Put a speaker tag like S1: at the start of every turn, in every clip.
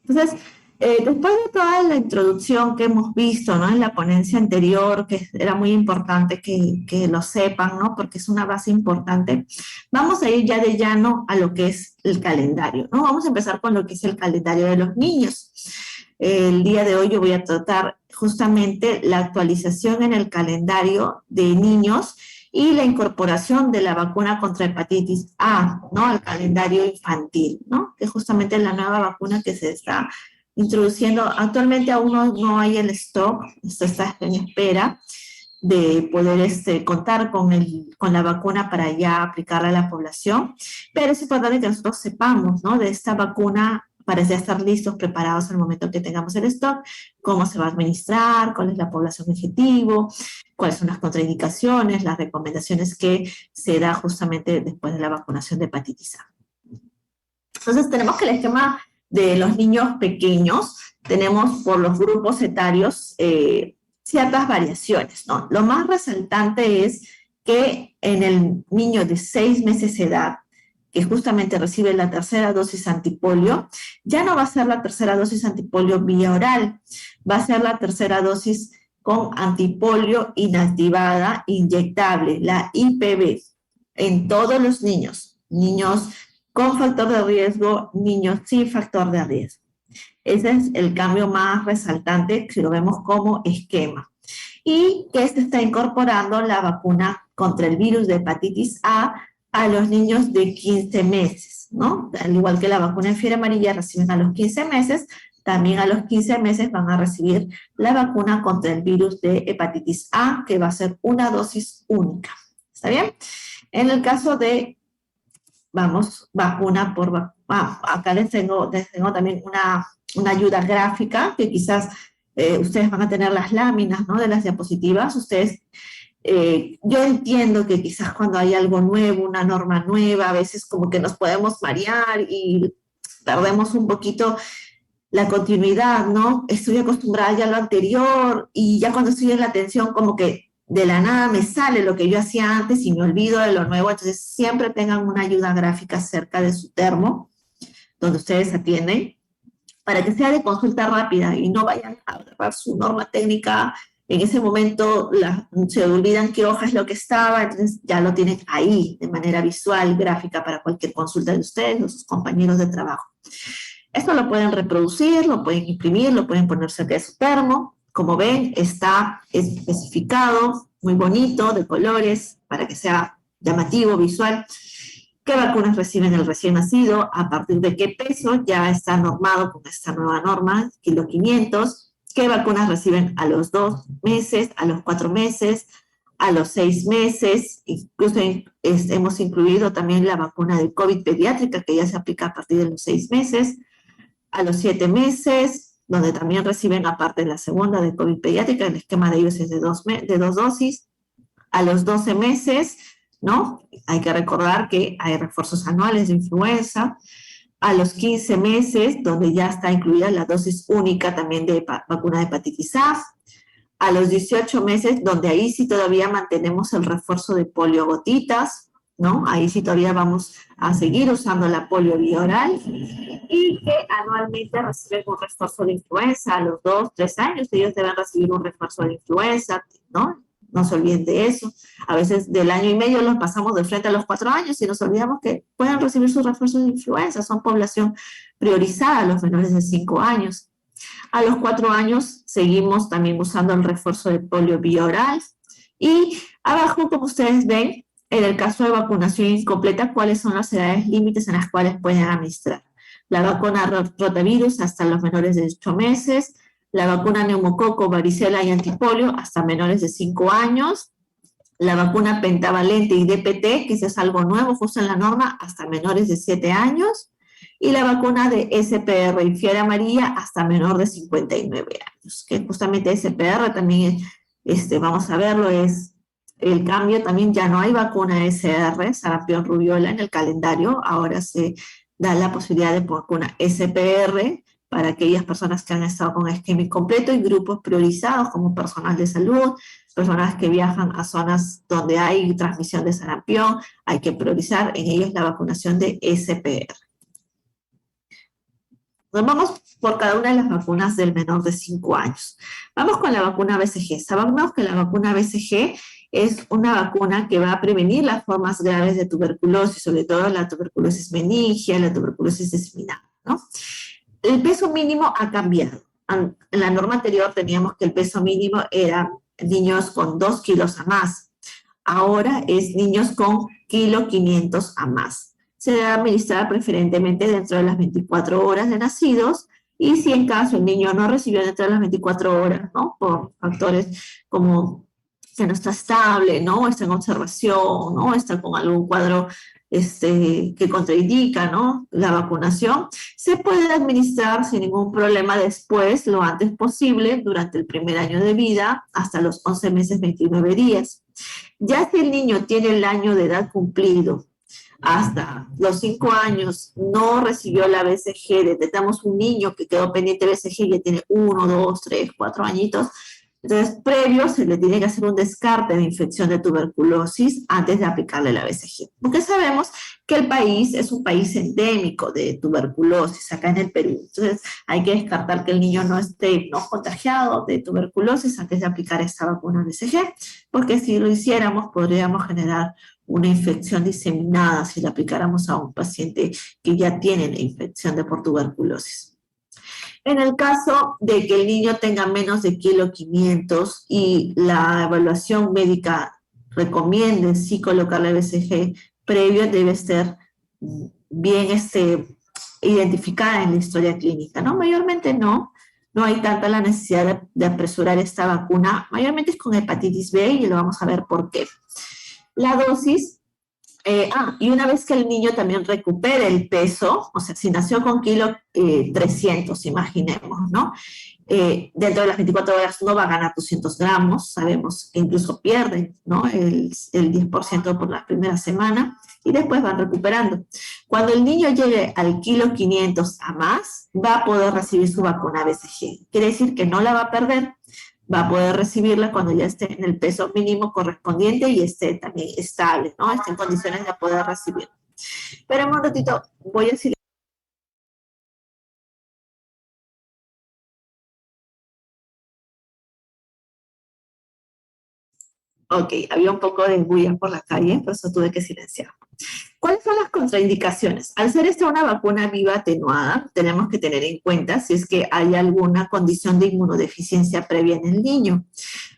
S1: Entonces, después de toda la introducción que hemos visto, ¿no? En la ponencia anterior, que era muy importante que lo sepan, ¿no? Porque es una base importante, vamos a ir ya de llano a lo que es el calendario, ¿no? Vamos a empezar con lo que es el calendario de los niños. El día de hoy yo voy a tratar justamente la actualización en el calendario de niños y la incorporación de la vacuna contra hepatitis A, ¿no? Al calendario infantil, ¿no? Que justamente es la nueva vacuna que se está introduciendo. Actualmente aún no hay el stock, esto está en espera de poder contar con la vacuna para ya aplicarla a la población, pero es importante que nosotros sepamos, ¿no? De esta vacuna para ya estar listos, preparados al momento que tengamos el stock, cómo se va a administrar, cuál es la población objetivo, cuáles son las contraindicaciones, las recomendaciones que se da justamente después de la vacunación de hepatitis A. Entonces tenemos que el esquema de los niños pequeños, tenemos por los grupos etarios ciertas variaciones, ¿no? Lo más resaltante es que en el niño de 6 meses de edad, que justamente recibe la tercera dosis antipolio, ya no va a ser la tercera dosis antipolio vía oral, va a ser la tercera dosis con antipolio inactivada inyectable, la IPV, en todos los niños, niños con factor de riesgo, niños sin factor de riesgo. Ese es el cambio más resaltante si lo vemos como esquema. Y que se está incorporando la vacuna contra el virus de hepatitis a los niños de 15 meses, ¿no? Al igual que la vacuna de fiebre amarilla reciben a los 15 meses, también a los 15 meses van a recibir la vacuna contra el virus de hepatitis A, que va a ser una dosis única. ¿Está bien? En el caso de, vamos, vacuna por vacuna, acá les tengo también una ayuda gráfica, que quizás ustedes van a tener las láminas, ¿no? De las diapositivas. Ustedes, yo entiendo que quizás cuando hay algo nuevo, una norma nueva, a veces como que nos podemos marear y perdemos un poquito la continuidad, ¿no? Estoy acostumbrada ya a lo anterior y ya cuando estoy en la atención como que de la nada me sale lo que yo hacía antes y me olvido de lo nuevo. Entonces siempre tengan una ayuda gráfica cerca de su termo donde ustedes atienden, para que sea de consulta rápida y no vayan a agarrar su norma técnica. En ese momento se olvidan qué hoja es lo que estaba, entonces ya lo tienen ahí de manera visual, gráfica, para cualquier consulta de ustedes o sus compañeros de trabajo. Esto lo pueden reproducir, lo pueden imprimir, lo pueden poner cerca de su termo. Como ven, está especificado, muy bonito, de colores, para que sea llamativo, visual. ¿Qué vacunas reciben el recién nacido? ¿A partir de qué peso? Ya está normado con esta nueva norma, kilo 500. ¿Qué vacunas reciben a los 2 meses, a los 4 meses, a los 6 meses? Incluso hemos incluido también la vacuna de COVID pediátrica, que ya se aplica a partir de los 6 meses, a los 7 meses, donde también reciben, aparte de la segunda de COVID pediátrica, el esquema de ellos es de dos dosis, a los 12 meses, ¿no? Hay que recordar que hay refuerzos anuales de influenza, a los 15 meses, donde ya está incluida la dosis única también de vacuna de hepatitis a los 18 meses, donde ahí sí todavía mantenemos el refuerzo de polio gotitas, ¿no? Ahí sí todavía vamos a seguir usando la polio vía oral, y que anualmente reciben un refuerzo de influenza a los 2, 3 años, ellos deben recibir un refuerzo de influenza, ¿no? No se olviden de eso. A veces del año y medio los pasamos de frente a los 4 años y nos olvidamos que pueden recibir sus refuerzos de influenza. Son población priorizada, los menores de 5 años. A los 4 años seguimos también usando el refuerzo de polio vía oral. Y abajo, como ustedes ven, en el caso de vacunación incompleta, cuáles son las edades límites en las cuales pueden administrar. La vacuna rotavirus hasta los menores de 8 meses, la vacuna neumococo, varicela y antipolio hasta menores de 5 años, la vacuna pentavalente y DPT, que eso es algo nuevo, justo en la norma, hasta menores de 7 años, y la vacuna de SPR y fiebre amarilla hasta menor de 59 años, que justamente SPR también, vamos a verlo, es el cambio también, ya no hay vacuna SR, sarampión, rubiola en el calendario, ahora se da la posibilidad de vacuna SPR para aquellas personas que han estado con esquema incompleto y grupos priorizados como personal de salud, personas que viajan a zonas donde hay transmisión de sarampión, hay que priorizar en ellos la vacunación de SPR. Nos vamos por cada una de las vacunas del menor de 5 años. Vamos con la vacuna BCG. Sabemos que la vacuna BCG es una vacuna que va a prevenir las formas graves de tuberculosis, sobre todo la tuberculosis meningia, la tuberculosis diseminada, ¿no? El peso mínimo ha cambiado. En la norma anterior teníamos que el peso mínimo era niños con 2 kilos a más. Ahora es niños con 1,500 a más. Se debe administrar preferentemente dentro de las 24 horas de nacidos, y si en caso el niño no recibió dentro de las 24 horas, ¿no? Por factores como que no está estable, ¿no? Está en observación, ¿no? Está con algún cuadro que contraindica, ¿no? La vacunación, se puede administrar sin ningún problema después, lo antes posible, durante el primer año de vida, hasta los 11 meses 29 días. Ya si el niño tiene el año de edad cumplido, hasta los 5 años, no recibió la BCG, detectamos un niño que quedó pendiente de BCG, ya tiene 1, 2, 3, 4 añitos, entonces previo se le tiene que hacer un descarte de infección de tuberculosis antes de aplicarle la BCG, porque sabemos que el país es un país endémico de tuberculosis, acá en el Perú. Entonces hay que descartar que el niño no esté contagiado de tuberculosis antes de aplicar esta vacuna BCG, porque si lo hiciéramos podríamos generar una infección diseminada si la aplicáramos a un paciente que ya tiene la infección de por tuberculosis. En el caso de que el niño tenga menos de 1,500 y la evaluación médica recomiende sí colocarle BCG previo, debe ser bien identificada en la historia clínica, ¿no? Mayormente no hay tanta la necesidad de apresurar esta vacuna, mayormente es con hepatitis B y lo vamos a ver por qué. La dosis, y una vez que el niño también recupere el peso, o sea, si nació con 1,300 kg, imaginemos, ¿no? Dentro de las 24 horas no va a ganar 200 gramos, sabemos que incluso pierden, ¿no? el 10% por la primera semana y después van recuperando. Cuando el niño llegue al 1,500 kg a más, va a poder recibir su vacuna BCG. Quiere decir que no la va a perder, va a poder recibirla cuando ya esté en el peso mínimo correspondiente y esté también estable, ¿no? Esté en condiciones de poder recibir. Pero un ratito, voy a decir. Ok, había un poco de bulla por la calle, por eso tuve que silenciar. ¿Cuáles son las contraindicaciones? Al ser esta una vacuna viva atenuada, tenemos que tener en cuenta si es que hay alguna condición de inmunodeficiencia previa en el niño.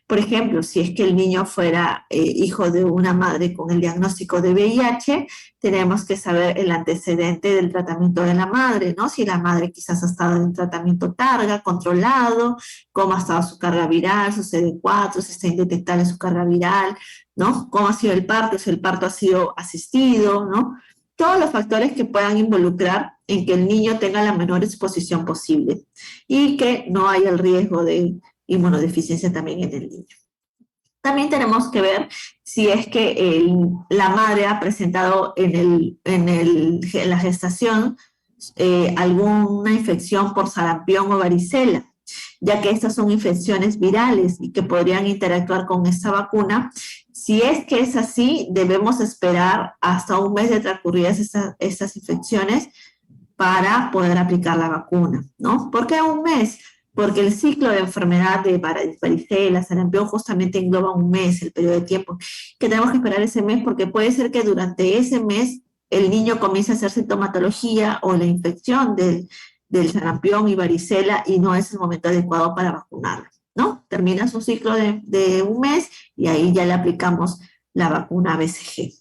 S1: Por ejemplo, si es que el niño fuera hijo de una madre con el diagnóstico de VIH, tenemos que saber el antecedente del tratamiento de la madre, ¿no? Si la madre quizás ha estado en tratamiento targa, controlado, cómo ha estado su carga viral, su CD4, si está indetectable su carga viral, ¿no? Cómo ha sido el parto, si el parto ha sido asistido, ¿no? Todos los factores que puedan involucrar en que el niño tenga la menor exposición posible y que no haya el riesgo de inmunodeficiencia también en el niño. También tenemos que ver si es que la madre ha presentado en la gestación alguna infección por sarampión o varicela, ya que estas son infecciones virales y que podrían interactuar con esta vacuna. Si es que es así, debemos esperar hasta un mes de transcurridas estas infecciones para poder aplicar la vacuna, ¿no? ¿Por qué un mes? Porque el ciclo de enfermedad de varicela, sarampión, justamente engloba un mes, el periodo de tiempo, que tenemos que esperar ese mes, porque puede ser que durante ese mes el niño comience a hacer sintomatología o la infección del sarampión y varicela y no es el momento adecuado para vacunarlo, ¿no? Termina su ciclo de un mes y ahí ya le aplicamos la vacuna BCG.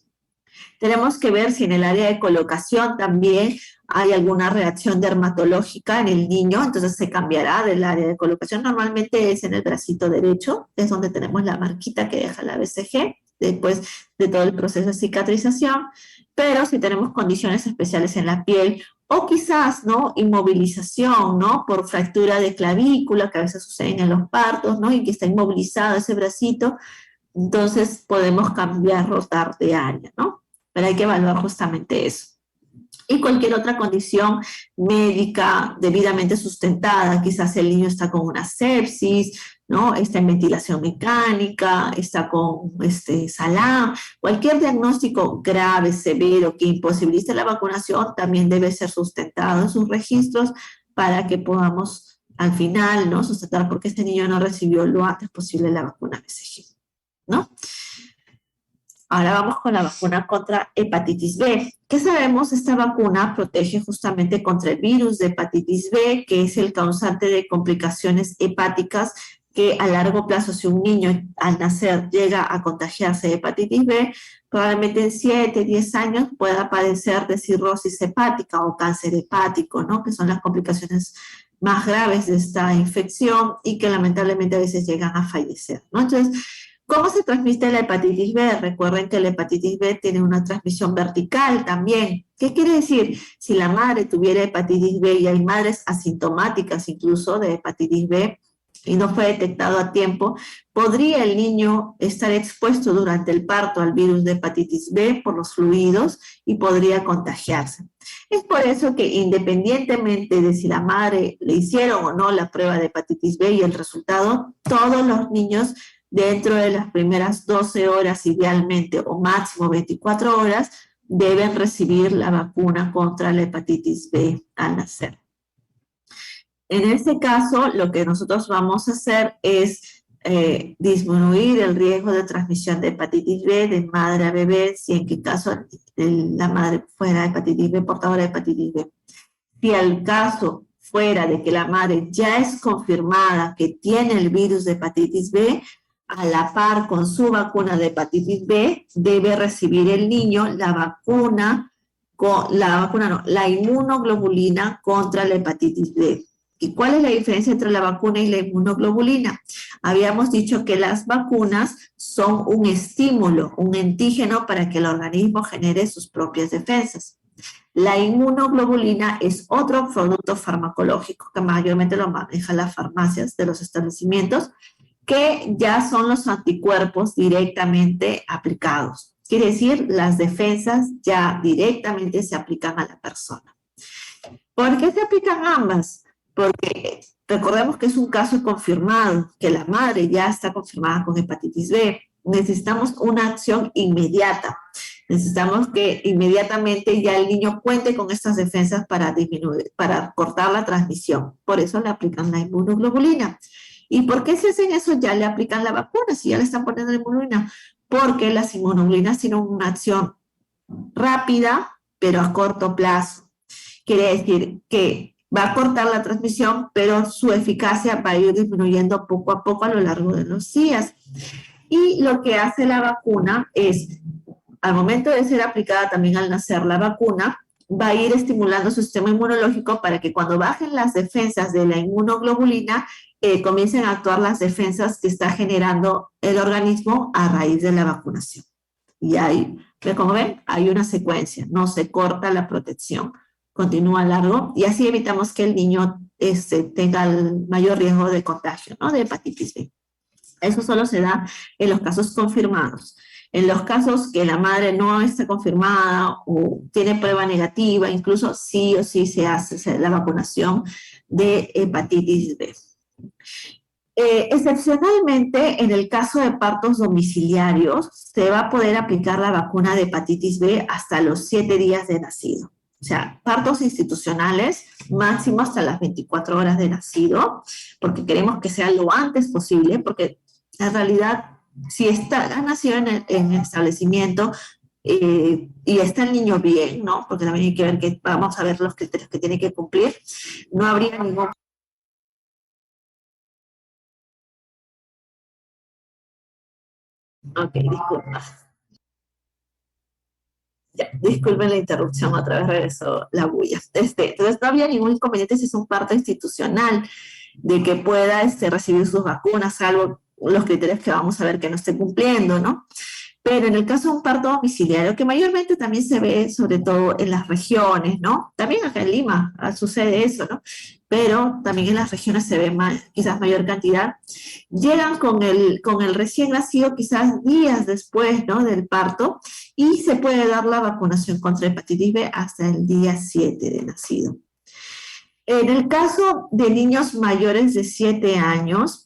S1: Tenemos que ver si en el área de colocación también hay alguna reacción dermatológica en el niño, entonces se cambiará del área de colocación. Normalmente es en el bracito derecho, es donde tenemos la marquita que deja la BCG, después de todo el proceso de cicatrización, pero si tenemos condiciones especiales en la piel o quizás, ¿no? Inmovilización, ¿no? Por fractura de clavícula, que a veces suceden en los partos, ¿no? Y que está inmovilizado ese bracito, entonces podemos cambiar, rotar de área, ¿no? Pero hay que evaluar justamente eso. Y cualquier otra condición médica debidamente sustentada, quizás el niño está con una sepsis, ¿no? Está en ventilación mecánica, está con SALAM, cualquier diagnóstico grave, severo, que imposibilite la vacunación, también debe ser sustentado en sus registros para que podamos al final, ¿no?, sustentar por qué este niño no recibió lo antes posible la vacuna BCG, ¿no? Ahora vamos con la vacuna contra hepatitis B. ¿Qué sabemos? Esta vacuna protege justamente contra el virus de hepatitis B, que es el causante de complicaciones hepáticas que a largo plazo, si un niño al nacer llega a contagiarse de hepatitis B, probablemente en 7, 10 años pueda padecer de cirrosis hepática o cáncer hepático, ¿no?, que son las complicaciones más graves de esta infección y que lamentablemente a veces llegan a fallecer, ¿no? Entonces, ¿cómo se transmite la hepatitis B? Recuerden que la hepatitis B tiene una transmisión vertical también. ¿Qué quiere decir? Si la madre tuviera hepatitis B, y hay madres asintomáticas incluso de hepatitis B, y no fue detectado a tiempo, podría el niño estar expuesto durante el parto al virus de hepatitis B por los fluidos y podría contagiarse. Es por eso que independientemente de si la madre le hicieron o no la prueba de hepatitis B y el resultado, todos los niños dentro de las primeras 12 horas idealmente o máximo 24 horas deben recibir la vacuna contra la hepatitis B al nacer. En este caso, lo que nosotros vamos a hacer es disminuir el riesgo de transmisión de hepatitis B de madre a bebé, si en qué caso la madre fuera hepatitis B, portadora de hepatitis B. Si el caso fuera de que la madre ya es confirmada que tiene el virus de hepatitis B, a la par con su vacuna de hepatitis B, debe recibir el niño la inmunoglobulina contra la hepatitis B. ¿Y cuál es la diferencia entre la vacuna y la inmunoglobulina? Habíamos dicho que las vacunas son un estímulo, un antígeno para que el organismo genere sus propias defensas. La inmunoglobulina es otro producto farmacológico que mayormente lo manejan las farmacias de los establecimientos, que ya son los anticuerpos directamente aplicados. Quiere decir, las defensas ya directamente se aplican a la persona. ¿Por qué se aplican ambas? Porque recordemos que es un caso confirmado, que la madre ya está confirmada con hepatitis B. Necesitamos una acción inmediata. Necesitamos que inmediatamente ya el niño cuente con estas defensas para cortar la transmisión. Por eso le aplican la inmunoglobulina. ¿Y por qué si hacen eso ya le aplican la vacuna, si ya le están poniendo la inmunoglobulina? Porque las inmunoglobulinas tienen una acción rápida, pero a corto plazo. Quiere decir que va a cortar la transmisión, pero su eficacia va a ir disminuyendo poco a poco a lo largo de los días. Y lo que hace la vacuna es, al momento de ser aplicada también al nacer la vacuna, va a ir estimulando su sistema inmunológico para que cuando bajen las defensas de la inmunoglobulina, comiencen a actuar las defensas que está generando el organismo a raíz de la vacunación. Y ahí, como ven, hay una secuencia, no se corta la protección, continúa largo, y así evitamos que el niño tenga el mayor riesgo de contagio, ¿no?, de hepatitis B. Eso solo se da en los casos confirmados. En los casos que la madre no está confirmada o tiene prueba negativa, incluso sí o sí se hace la vacunación de hepatitis B. Excepcionalmente, en el caso de partos domiciliarios, se va a poder aplicar la vacuna de hepatitis B hasta los 7 días de nacido. O sea, partos institucionales, máximo hasta las 24 horas de nacido, porque queremos que sea lo antes posible, porque en realidad, si ha nacido en el establecimiento y está el niño bien, ¿no?, porque también hay que ver que vamos a ver los criterios que tiene que cumplir, no habría ningún... Ok, disculpa. Ya, disculpen la interrupción, otra vez regresó la bulla. Entonces no había ningún inconveniente si es un parto institucional de que pueda recibir sus vacunas, salvo los criterios que vamos a ver que no esté cumpliendo, ¿no? Pero en el caso de un parto domiciliario, que mayormente también se ve sobre todo en las regiones, ¿no? También acá en Lima sucede eso, ¿no? Pero también en las regiones se ve quizás mayor cantidad. Llegan con el recién nacido quizás días después, ¿no?, del parto, y se puede dar la vacunación contra hepatitis B hasta el día 7 de nacido. En el caso de niños mayores de 7 años,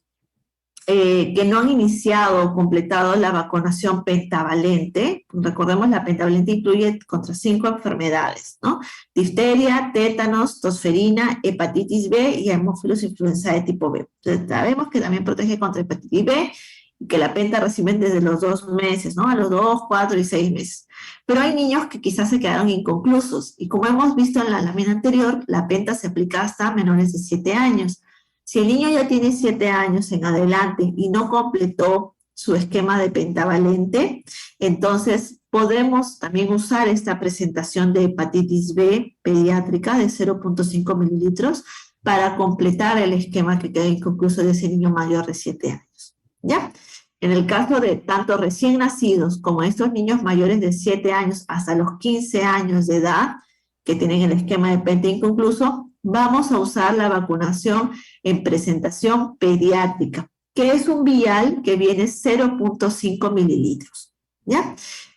S1: que no han iniciado o completado la vacunación pentavalente. Recordemos, la pentavalente incluye contra 5 enfermedades, ¿no? Difteria, tétanos, tosferina, hepatitis B y hemófilos influenza de tipo B. Entonces, sabemos que también protege contra hepatitis B y que la penta reciben desde los 2 meses, ¿no? A los 2, 4 y 6 meses. Pero hay niños que quizás se quedaron inconclusos y como hemos visto en la lámina anterior, la penta se aplica hasta menores de 7 años. Si el niño ya tiene 7 años en adelante y no completó su esquema de pentavalente, entonces podremos también usar esta presentación de hepatitis B pediátrica de 0.5 mililitros para completar el esquema que queda inconcluso de ese niño mayor de 7 años. ¿Ya? En el caso de tanto recién nacidos como estos niños mayores de 7 años hasta los 15 años de edad, que tienen el esquema de penta inconcluso, vamos a usar la vacunación en presentación pediátrica, que es un vial que viene 0.5 mililitros, ¿ya?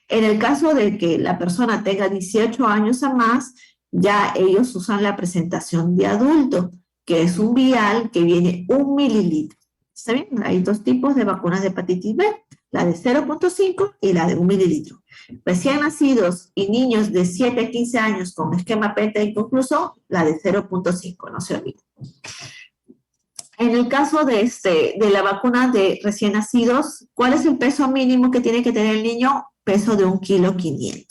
S1: En el caso de que la persona tenga 18 años o más, ya ellos usan la presentación de adulto, que es un vial que viene 1 mililitro. ¿Está bien? Hay dos tipos de vacunas de hepatitis B, la de 0.5 y la de 1 mililitro. Recién nacidos y niños de 7 a 15 años con esquema penta inconcluso, la de 0.5, no se olviden. En el caso de la vacuna de recién nacidos, ¿cuál es el peso mínimo que tiene que tener el niño? Peso de 1,5 kg.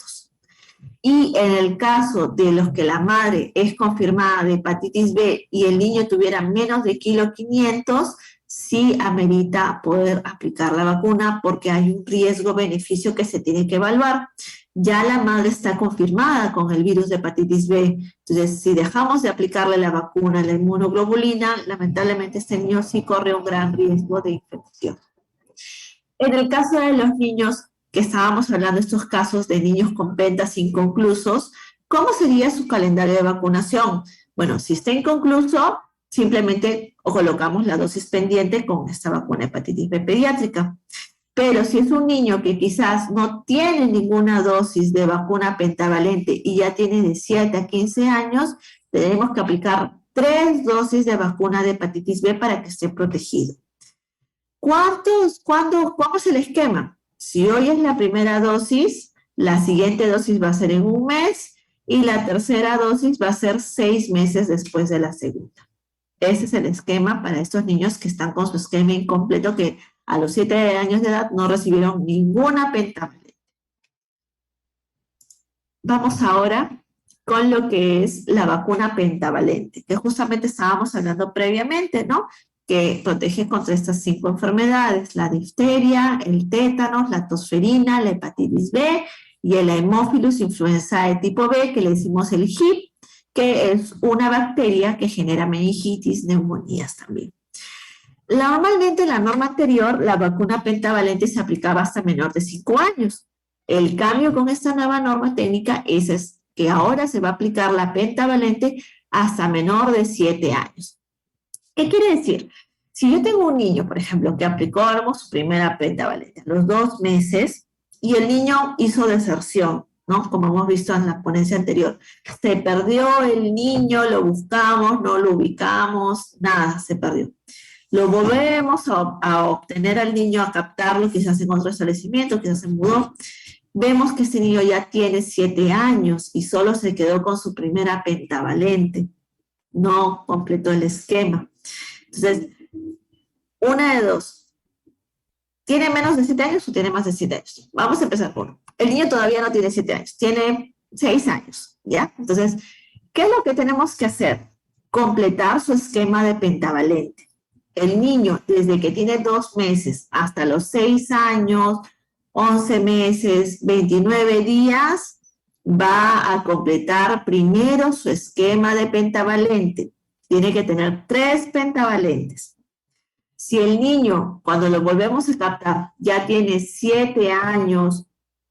S1: Y en el caso de los que la madre es confirmada de hepatitis B y el niño tuviera menos de 1,5 kg, sí amerita poder aplicar la vacuna porque hay un riesgo-beneficio que se tiene que evaluar. Ya la madre está confirmada con el virus de hepatitis B. Entonces, si dejamos de aplicarle la vacuna, la inmunoglobulina, lamentablemente este niño sí corre un gran riesgo de infección. En el caso de los niños que estábamos hablando, estos casos de niños con pentas inconclusos, ¿cómo sería su calendario de vacunación? Bueno, si está inconcluso, simplemente colocamos la dosis pendiente con esta vacuna hepatitis B pediátrica. Pero si es un niño que quizás no tiene ninguna dosis de vacuna pentavalente y ya tiene de 7 a 15 años, tenemos que aplicar 3 dosis de vacuna de hepatitis B para que esté protegido. ¿Cómo es el esquema? Si hoy es la primera dosis, la siguiente dosis va a ser en 1 mes y la tercera dosis va a ser 6 meses después de la segunda. Ese es el esquema para estos niños que están con su esquema incompleto, que a los 7 años de edad no recibieron ninguna pentavalente. Vamos ahora con lo que es la vacuna pentavalente, que justamente estábamos hablando previamente, ¿no? Que protege contra estas 5 enfermedades: la difteria, el tétanos, la tosferina, la hepatitis B y el hemófilos influenza de tipo B, que le decimos el HIP, que es una bacteria que genera meningitis, neumonías también. Normalmente en la norma anterior, la vacuna pentavalente se aplicaba hasta menor de 5 años. El cambio con esta nueva norma técnica es que ahora se va a aplicar la pentavalente hasta menor de 7 años. ¿Qué quiere decir? Si yo tengo un niño, por ejemplo, que aplicó su primera pentavalente a los 2 meses y el niño hizo deserción, ¿no? Como hemos visto en la ponencia anterior, se perdió el niño, lo buscamos, no lo ubicamos, nada, se perdió. Lo volvemos a obtener al niño, a captarlo, quizás en otro establecimiento, quizás se mudó. Vemos que este niño ya tiene 7 años y solo se quedó con su primera pentavalente. No completó el esquema. Entonces, una de dos. ¿Tiene menos de 7 años o tiene más de 7 años? Vamos a empezar por uno. El niño todavía no tiene 7 años, tiene 6 años, ¿ya? Entonces, ¿qué es lo que tenemos que hacer? Completar su esquema de pentavalente. El niño, desde que tiene 2 meses hasta los 6 años, 11 meses, 29 días, va a completar primero su esquema de pentavalente. Tiene que tener 3 pentavalentes. Si el niño, cuando lo volvemos a captar, ya tiene 7 años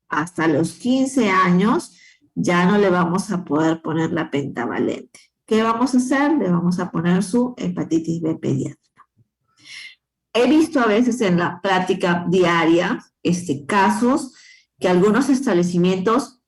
S1: hasta los 15 años, ya no le vamos a poder poner la pentavalente. ¿Qué vamos a hacer? Le vamos a poner su hepatitis B pediátrica. He visto a veces en la práctica diaria casos que algunos establecimientos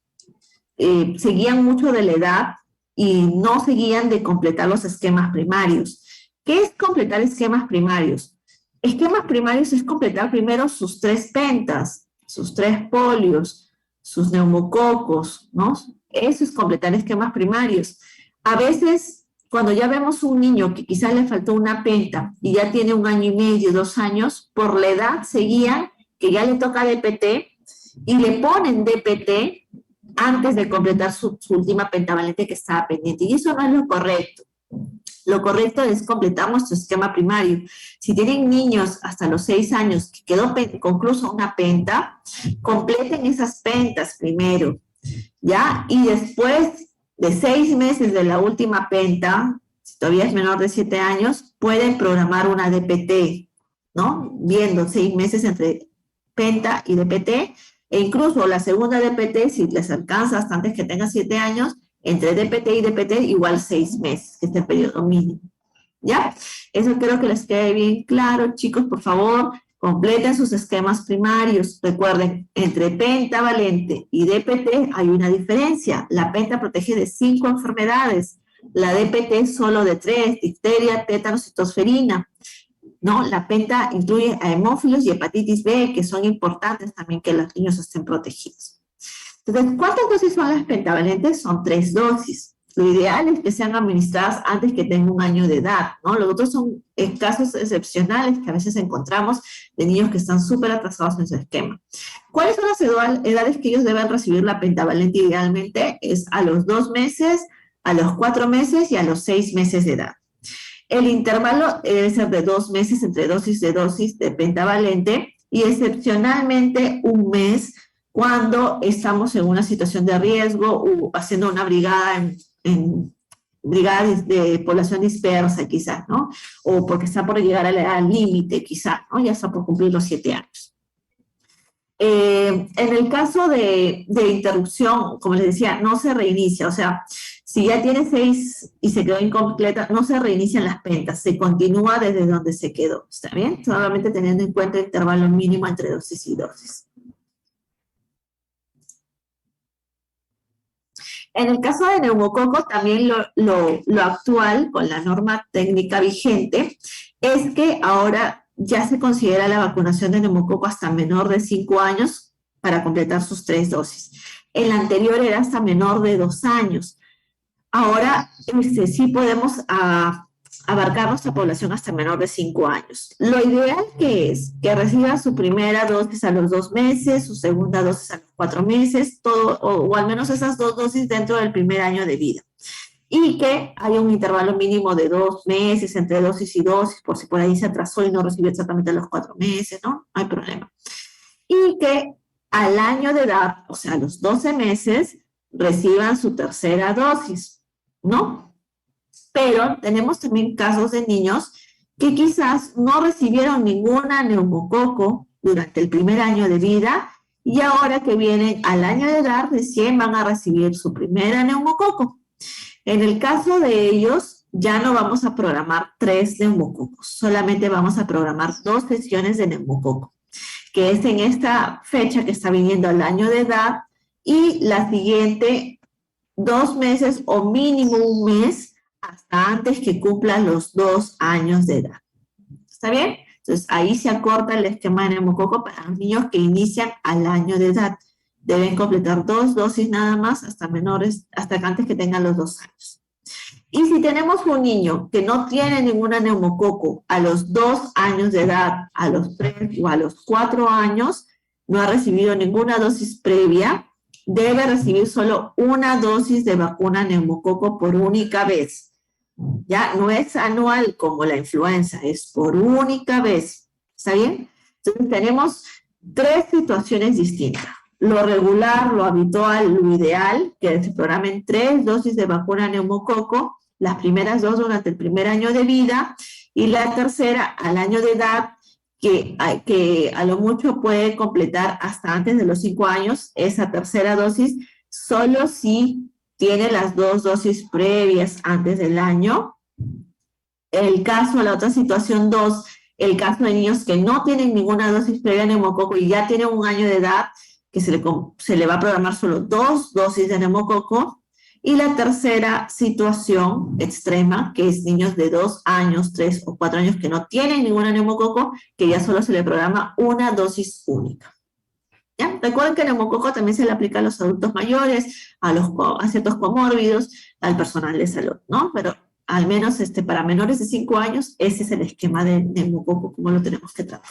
S1: seguían mucho de la edad y no seguían de completar los esquemas primarios. ¿Qué es completar esquemas primarios? Esquemas primarios es completar primero sus 3 pentas, sus 3 polios, sus neumococos, ¿no? Eso es completar esquemas primarios. A veces, cuando ya vemos un niño que quizás le faltó una penta y ya tiene 1 año y medio, 2 años, por la edad seguían que ya le toca DPT y le ponen DPT antes de completar su última pentavalente que estaba pendiente. Y eso no es lo correcto. Lo correcto es completar nuestro esquema primario. Si tienen niños hasta los 6 años que quedó concluso una penta, completen esas pentas primero, ¿ya? Y después de 6 meses de la última penta, si todavía es menor de 7 años, pueden programar una DPT, ¿no? Viendo 6 meses entre penta y DPT, e incluso la segunda DPT, si les alcanza hasta antes que tenga 7 años, entre DPT y DPT igual 6 meses, que es el periodo mínimo. ¿Ya? Eso quiero que les quede bien claro, chicos, por favor, completen sus esquemas primarios. Recuerden, entre pentavalente y DPT hay una diferencia. La penta protege de 5 enfermedades, la DPT solo de 3, difteria, tétanos y tosferina. ¿No? La penta incluye a hemófilos y hepatitis B, que son importantes también que los niños estén protegidos. Entonces, ¿cuántas dosis son las pentavalentes? Son 3 dosis. Lo ideal es que sean administradas antes que tengan 1 año de edad, ¿no? Los otros son casos excepcionales que a veces encontramos de niños que están súper atrasados en su esquema. ¿Cuáles son las edades que ellos deben recibir la pentavalente idealmente? Es a los 2 meses, a los 4 meses y a los 6 meses de edad. El intervalo debe ser de 2 meses entre dosis de pentavalente y excepcionalmente 1 mes cuando estamos en una situación de riesgo o haciendo una brigada en brigada de población dispersa quizás, ¿no? O porque está por llegar al límite quizás, ¿no? Ya está por cumplir los 7 años. En el caso de interrupción, como les decía, no se reinicia, o sea, si ya tiene 6 y se quedó incompleta, no se reinician las pentas, se continúa desde donde se quedó, ¿está bien? Solamente teniendo en cuenta el intervalo mínimo entre dosis y dosis. En el caso de neumococo, también lo actual, con la norma técnica vigente, es que ahora ya se considera la vacunación de neumococo hasta menor de 5 años para completar sus 3 dosis. El anterior era hasta menor de 2 años. Ahora sí podemos abarcar nuestra población hasta menor de 5 años. Lo ideal que es que reciba su primera dosis a los 2 meses, su segunda dosis a los 4 meses, todo, o al menos esas 2 dosis dentro del primer año de vida. Y que haya un intervalo mínimo de 2 meses entre dosis y dosis, por si por ahí se atrasó y no recibió exactamente los 4 meses, ¿no? No hay problema. Y que al año de edad, o sea, a los 12 meses, reciban su tercera dosis, ¿no? Pero tenemos también casos de niños que quizás no recibieron ninguna neumococo durante el primer año de vida y ahora que vienen al año de edad recién van a recibir su primera neumococo. En el caso de ellos, ya no vamos a programar 3 neumococos, solamente vamos a programar 2 sesiones de neumococo, que es en esta fecha que está viniendo al año de edad y la siguiente 2 meses o mínimo 1 mes hasta antes que cumplan los 2 años de edad. ¿Está bien? Entonces, ahí se acorta el esquema de neumococo para los niños que inician al año de edad. Deben completar 2 dosis nada más hasta menores, hasta antes que tengan los 2 años. Y si tenemos un niño que no tiene ninguna neumococo a los 2 años de edad, a los 3 o a los 4 años, no ha recibido ninguna dosis previa, debe recibir solo 1 dosis de vacuna neumococo por única vez. Ya no es anual como la influenza, es por única vez. ¿Está bien? Entonces tenemos 3 situaciones distintas. Lo regular, lo habitual, lo ideal, que se programen 3 dosis de vacuna neumococo, las primeras 2 durante el primer año de vida y la tercera al año de edad, que a lo mucho puede completar hasta antes de los 5 años esa tercera dosis, solo si tiene las 2 dosis previas antes del año. El caso, la otra situación 2, el caso de niños que no tienen ninguna dosis previa de neumococo y ya tienen 1 año de edad, que se le va a programar solo 2 dosis de neumococo. Y la tercera situación extrema, que es niños de 2 años, 3 o 4 años que no tienen ningún neumococo, que ya solo se le programa una dosis única. ¿Ya? Recuerden que el neumococo también se le aplica a los adultos mayores, a ciertos comórbidos, al personal de salud, ¿no? Pero al menos para menores de 5 años, ese es el esquema de neumococo, como lo tenemos que tratar.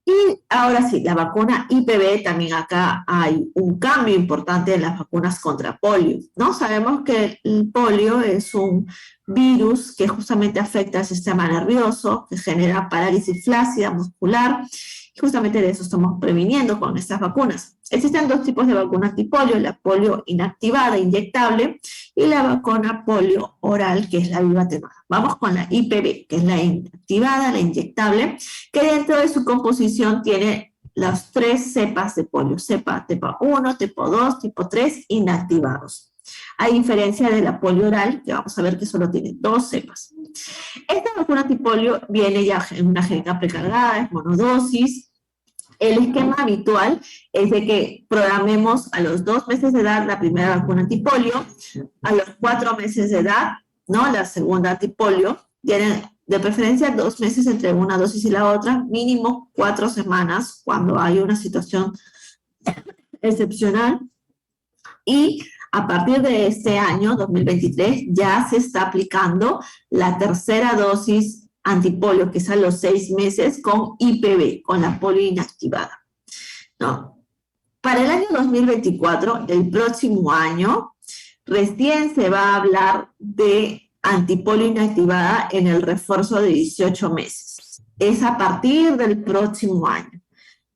S1: Y ahora sí, la vacuna IPV, también acá hay un cambio importante en las vacunas contra polio, ¿no? Sabemos que el polio es un virus que justamente afecta al sistema nervioso, que genera parálisis flácida muscular, y justamente de eso estamos previniendo con estas vacunas. Existen dos tipos de vacuna antipolio, la polio inactivada, inyectable, y la vacuna polio oral, que es la viva atenuada. Vamos con la IPV, que es la inactivada, la inyectable, que dentro de su composición tiene las 3 cepas de polio, cepa tipo 1, tipo 2, tipo 3, inactivados. A diferencia de la polio oral, que vamos a ver que solo tiene 2 cepas. Esta vacuna antipolio viene ya en una jeringa precargada, es monodosis. El esquema habitual es de que programemos a los 2 meses de edad la primera vacuna antipolio, a los 4 meses de edad, ¿no? La segunda antipolio, tienen de preferencia 2 meses entre una dosis y la otra, mínimo 4 semanas cuando hay una situación excepcional. Y a partir de este año, 2023, ya se está aplicando la tercera dosis antipolio, que es a los 6 meses, con IPV, con la polio inactivada, ¿no? Para el año 2024, el próximo año, recién se va a hablar de antipolio inactivada en el refuerzo de 18 meses. Es a partir del próximo año.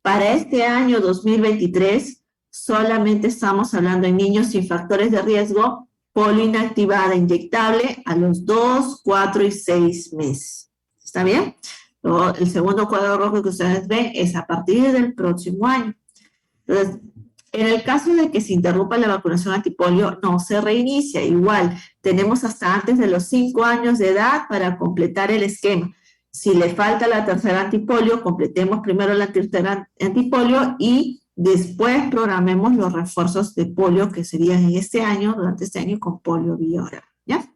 S1: Para este año 2023, solamente estamos hablando de niños sin factores de riesgo, polio inactivada inyectable a los 2, 4 y 6 meses. ¿Está bien? El segundo cuadro rojo que ustedes ven es a partir del próximo año. Entonces, en el caso de que se interrumpa la vacunación antipolio, no se reinicia. Igual, tenemos hasta antes de los 5 años de edad para completar el esquema. Si le falta la tercera antipolio, completemos primero la tercera antipolio y después programemos los refuerzos de polio que serían en este año, durante este año, con polio vía oral, ¿ya?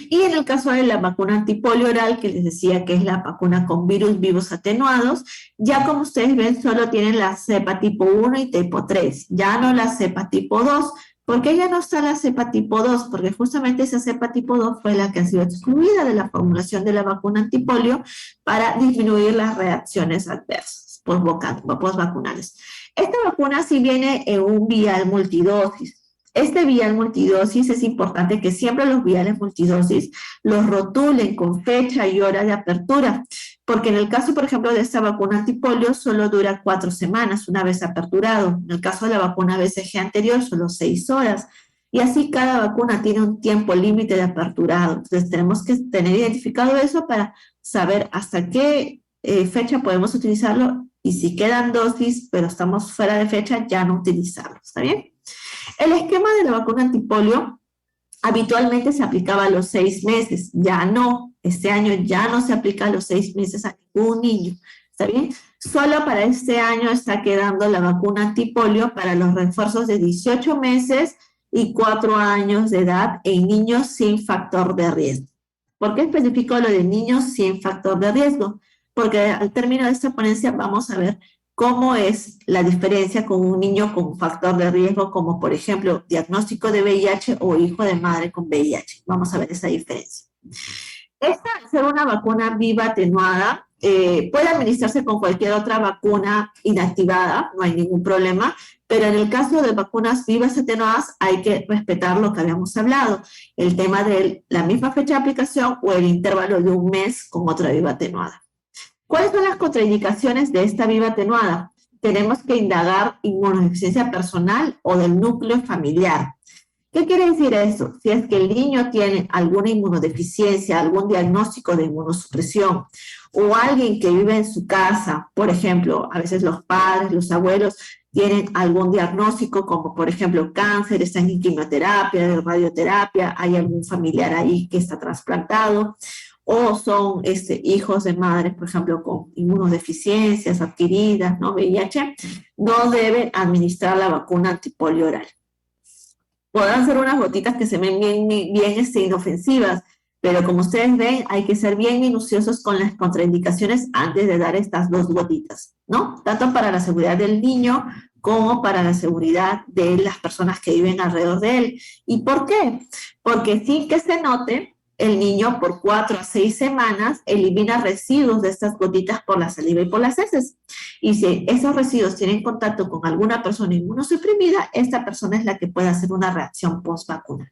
S1: Y en el caso de la vacuna antipolio oral, que les decía que es la vacuna con virus vivos atenuados, ya como ustedes ven, solo tienen la cepa tipo 1 y tipo 3, ya no la cepa tipo 2. ¿Por qué ya no está la cepa tipo 2? Porque justamente esa cepa tipo 2 fue la que ha sido excluida de la formulación de la vacuna antipolio para disminuir las reacciones adversas postvacunales. Esta vacuna sí viene en un vial multidosis. Este vial multidosis es importante que siempre los viales multidosis los rotulen con fecha y hora de apertura, porque en el caso, por ejemplo, de esta vacuna antipolio solo dura 4 semanas una vez aperturado. En el caso de la vacuna BCG anterior, solo 6 horas. Y así cada vacuna tiene un tiempo límite de aperturado. Entonces tenemos que tener identificado eso para saber hasta qué fecha podemos utilizarlo y si quedan dosis, pero estamos fuera de fecha, ya no utilizarlo. ¿Está bien? El esquema de la vacuna antipolio habitualmente se aplicaba a los 6 meses, ya no, este año ya no se aplica a los 6 meses a ningún niño, ¿está bien? Solo para este año está quedando la vacuna antipolio para los refuerzos de 18 meses y 4 años de edad en niños sin factor de riesgo. ¿Por qué especifico lo de niños sin factor de riesgo? Porque al término de esta ponencia vamos a ver cómo es la diferencia con un niño con factor de riesgo, como por ejemplo diagnóstico de VIH o hijo de madre con VIH. Vamos a ver esa diferencia. Esta, al ser una vacuna viva atenuada, puede administrarse con cualquier otra vacuna inactivada, no hay ningún problema, pero en el caso de vacunas vivas atenuadas hay que respetar lo que habíamos hablado, el tema de la misma fecha de aplicación o el intervalo de un mes con otra viva atenuada. ¿Cuáles son las contraindicaciones de esta viva atenuada? Tenemos que indagar inmunodeficiencia personal o del núcleo familiar. ¿Qué quiere decir eso? Si es que el niño tiene alguna inmunodeficiencia, algún diagnóstico de inmunosupresión, o alguien que vive en su casa, por ejemplo, a veces los padres, los abuelos tienen algún diagnóstico como por ejemplo cáncer, están en quimioterapia, radioterapia, hay algún familiar ahí que está trasplantado, o son hijos de madres, por ejemplo, con inmunodeficiencias adquiridas, ¿no? VIH, no deben administrar la vacuna antipolio oral. Podrán ser unas gotitas que se ven bien inofensivas, pero como ustedes ven, hay que ser bien minuciosos con las contraindicaciones antes de dar estas 2 gotitas, ¿no? Tanto para la seguridad del niño como para la seguridad de las personas que viven alrededor de él. ¿Y por qué? Porque sin que se note, el niño por 4 a 6 semanas elimina residuos de estas gotitas por la saliva y por las heces. Y si esos residuos tienen contacto con alguna persona inmunosuprimida, esta persona es la que puede hacer una reacción post-vacuna.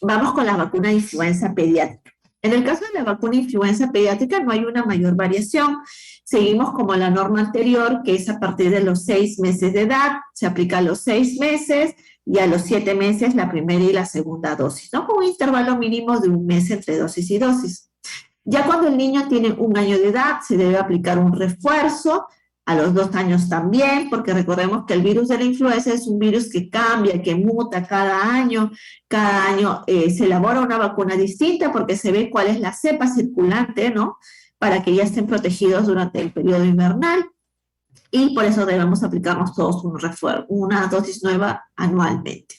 S1: Vamos con la vacuna de influenza pediátrica. En el caso de la vacuna de influenza pediátrica no hay una mayor variación. Seguimos como la norma anterior, que es a partir de los 6 meses de edad, se aplica a los 6 meses y a los 7 meses la primera y la segunda dosis, ¿no? Con un intervalo mínimo de 1 mes entre dosis y dosis. Ya cuando el niño tiene 1 año de edad, se debe aplicar un refuerzo, a los 2 años también, porque recordemos que el virus de la influenza es un virus que cambia, que muta cada año se elabora una vacuna distinta porque se ve cuál es la cepa circulante, ¿no? Para que ya estén protegidos durante el periodo invernal, y por eso debemos aplicarnos todos una dosis nueva anualmente.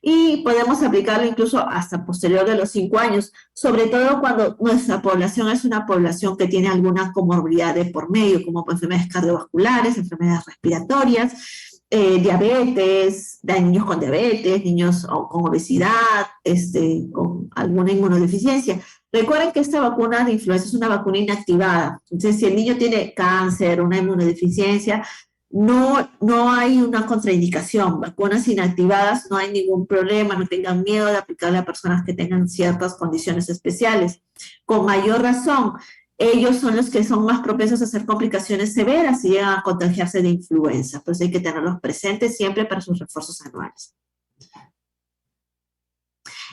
S1: Y podemos aplicarlo incluso hasta posterior de los 5 años, sobre todo cuando nuestra población es una población que tiene alguna comorbilidad de por medio, como enfermedades cardiovasculares, enfermedades respiratorias, diabetes, niños con diabetes, niños con obesidad, con alguna inmunodeficiencia. Recuerden que esta vacuna de influenza es una vacuna inactivada. Entonces, si el niño tiene cáncer, una inmunodeficiencia, no hay una contraindicación. Vacunas inactivadas no hay ningún problema, no tengan miedo de aplicarle a personas que tengan ciertas condiciones especiales. Con mayor razón, ellos son los que son más propensos a hacer complicaciones severas y llegan a contagiarse de influenza. Por eso hay que tenerlos presentes siempre para sus refuerzos anuales.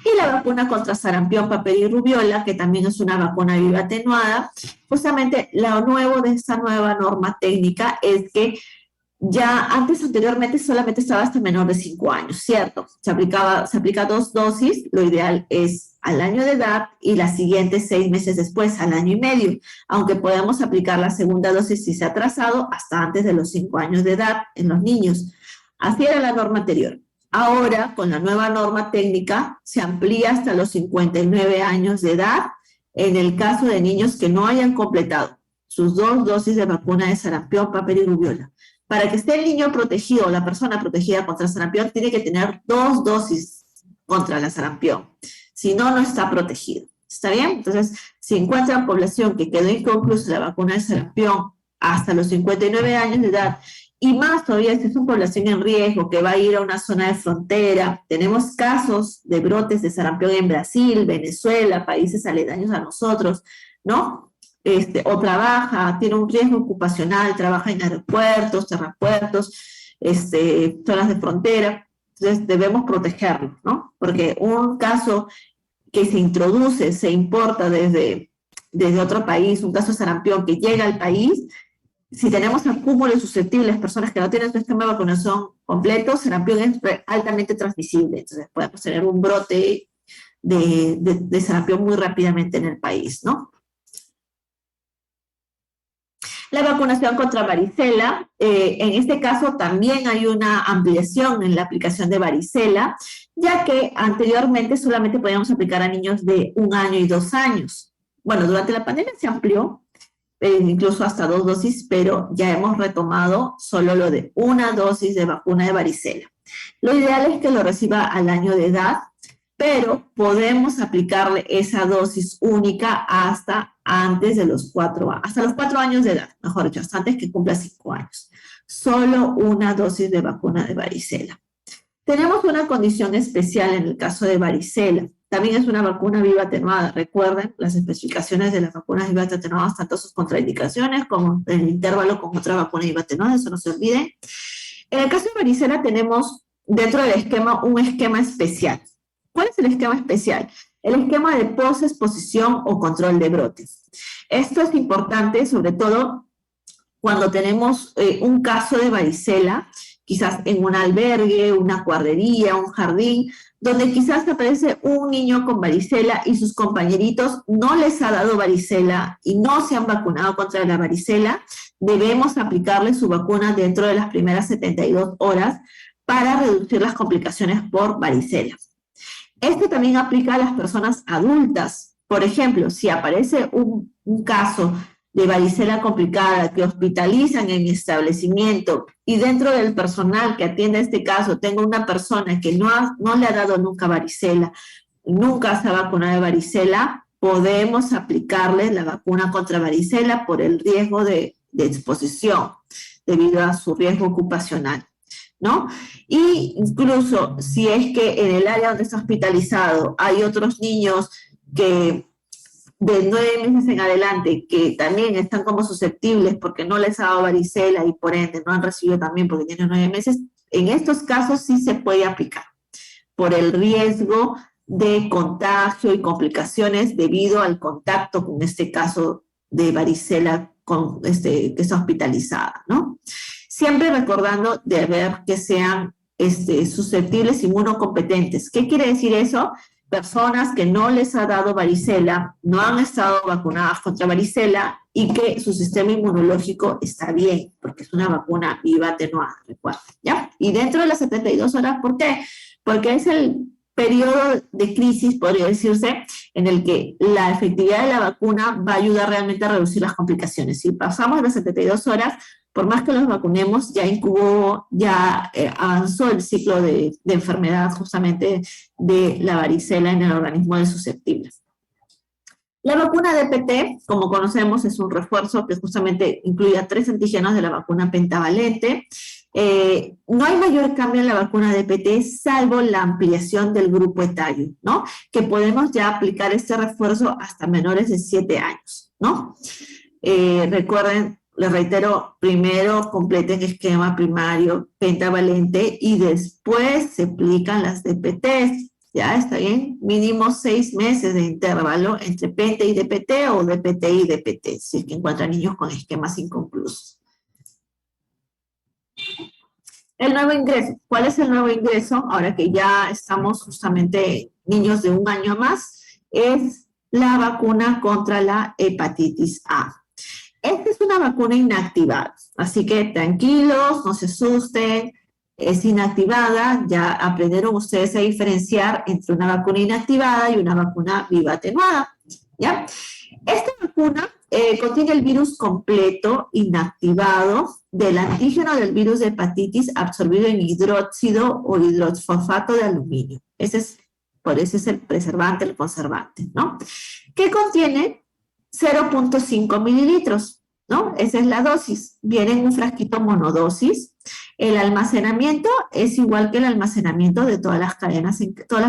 S1: Y la vacuna contra sarampión, papel y rubiola, que también es una vacuna viva atenuada. Justamente lo nuevo de esta nueva norma técnica es que ya anteriormente solamente estaba hasta menor de 5 años, ¿cierto? Se aplica 2 dosis, lo ideal es al año de edad y las siguientes 6 meses después, al año y medio, aunque podemos aplicar la segunda dosis si se ha atrasado hasta antes de los 5 años de edad en los niños. Así era la norma anterior. Ahora, con la nueva norma técnica, se amplía hasta los 59 años de edad en el caso de niños que no hayan completado sus 2 dosis de vacuna de sarampión, papel y rubiola. Para que esté el niño protegido o la persona protegida contra el sarampión, tiene que tener 2 dosis contra la sarampión. Si no, no está protegido. ¿Está bien? Entonces, si encuentran población que quedó inconclusa la vacuna de sarampión hasta los 59 años de edad, y más todavía si es una población en riesgo que va a ir a una zona de frontera, tenemos casos de brotes de sarampión en Brasil, Venezuela, países aledaños a nosotros, ¿no? O trabaja, tiene un riesgo ocupacional, trabaja en aeropuertos, terrapuertos, zonas de frontera, entonces debemos protegerlo, ¿no? Porque un caso que se introduce, se importa desde otro país, un caso de sarampión que llega al país, si tenemos acúmulos susceptibles, personas que no tienen su esquema de vacunación completo, sarampión es altamente transmisible, entonces podemos tener un brote de sarampión muy rápidamente en el país, ¿no? La vacunación contra varicela, en este caso también hay una ampliación en la aplicación de varicela, ya que anteriormente solamente podíamos aplicar a niños de 1 año y 2 años. Bueno, durante la pandemia se amplió, incluso hasta 2 dosis, pero ya hemos retomado solo lo de 1 dosis de vacuna de varicela. Lo ideal es que lo reciba al año de edad, pero podemos aplicarle esa dosis única hasta antes de los 4 años de edad, mejor dicho, hasta antes que cumpla 5 años. Solo 1 dosis de vacuna de varicela. Tenemos una condición especial en el caso de varicela. También es una vacuna viva atenuada. Recuerden las especificaciones de las vacunas vivas atenuadas, tanto sus contraindicaciones como el intervalo con otra vacuna viva atenuada, eso no se olviden. En el caso de varicela tenemos dentro del esquema un esquema especial. ¿Cuál es el esquema especial? El esquema de posexposición o control de brotes. Esto es importante, sobre todo cuando tenemos un caso de varicela, quizás en un albergue, una guardería, un jardín, donde quizás aparece un niño con varicela y sus compañeritos no les ha dado varicela y no se han vacunado contra la varicela, debemos aplicarle su vacuna dentro de las primeras 72 horas para reducir las complicaciones por varicela. Esto también aplica a las personas adultas. Por ejemplo, si aparece un caso de varicela complicada que hospitalizan en mi establecimiento y dentro del personal que atiende este caso tengo una persona que no le ha dado nunca varicela, nunca se ha vacunado de varicela, podemos aplicarle la vacuna contra varicela por el riesgo de exposición debido a su riesgo ocupacional, ¿no? Y incluso si es que en el área donde está hospitalizado hay otros niños que de 9 meses en adelante que también están como susceptibles porque no les ha dado varicela y por ende no han recibido también porque tienen 9 meses, en estos casos sí se puede aplicar por el riesgo de contagio y complicaciones debido al contacto con este caso de varicela que está hospitalizada, ¿no? Siempre recordando de ver que sean susceptibles inmunocompetentes. ¿Qué quiere decir eso? Personas que no les ha dado varicela, no han estado vacunadas contra varicela y que su sistema inmunológico está bien, porque es una vacuna viva atenuada, recuerden, ¿ya? Y dentro de las 72 horas, ¿por qué? Porque es el periodo de crisis, podría decirse, en el que la efectividad de la vacuna va a ayudar realmente a reducir las complicaciones. Si pasamos las 72 horas, por más que los vacunemos, ya incubó, ya avanzó el ciclo de enfermedad justamente de la varicela en el organismo de susceptibles. La vacuna DPT, como conocemos, es un refuerzo que justamente incluye a 3 antígenos de la vacuna pentavalente. No hay mayor cambio en la vacuna DPT salvo la ampliación del grupo etario, ¿no? Que podemos ya aplicar este refuerzo hasta menores de 7 años, ¿no? Recuerden, les reitero, primero completen esquema primario pentavalente y después se aplican las DPTs. Ya está bien, mínimo 6 meses de intervalo entre penta y DPT o DPT y DPT, si es que encuentran niños con esquemas inconclusos. El nuevo ingreso. ¿Cuál es el nuevo ingreso? Ahora que ya estamos justamente niños de 1 año más, es la vacuna contra la hepatitis A. Esta es una vacuna inactivada, así que tranquilos, no se asusten, es inactivada, ya aprendieron ustedes a diferenciar entre una vacuna inactivada y una vacuna viva atenuada, ¿ya? Esta vacuna contiene el virus completo, inactivado, del antígeno del virus de hepatitis absorbido en hidróxido o hidrofosfato de aluminio. Por eso es el preservante, el conservante, ¿no? Que contiene 0.5 mililitros, ¿no? Esa es la dosis. Viene en un frasquito monodosis. El almacenamiento es igual que el almacenamiento de todas las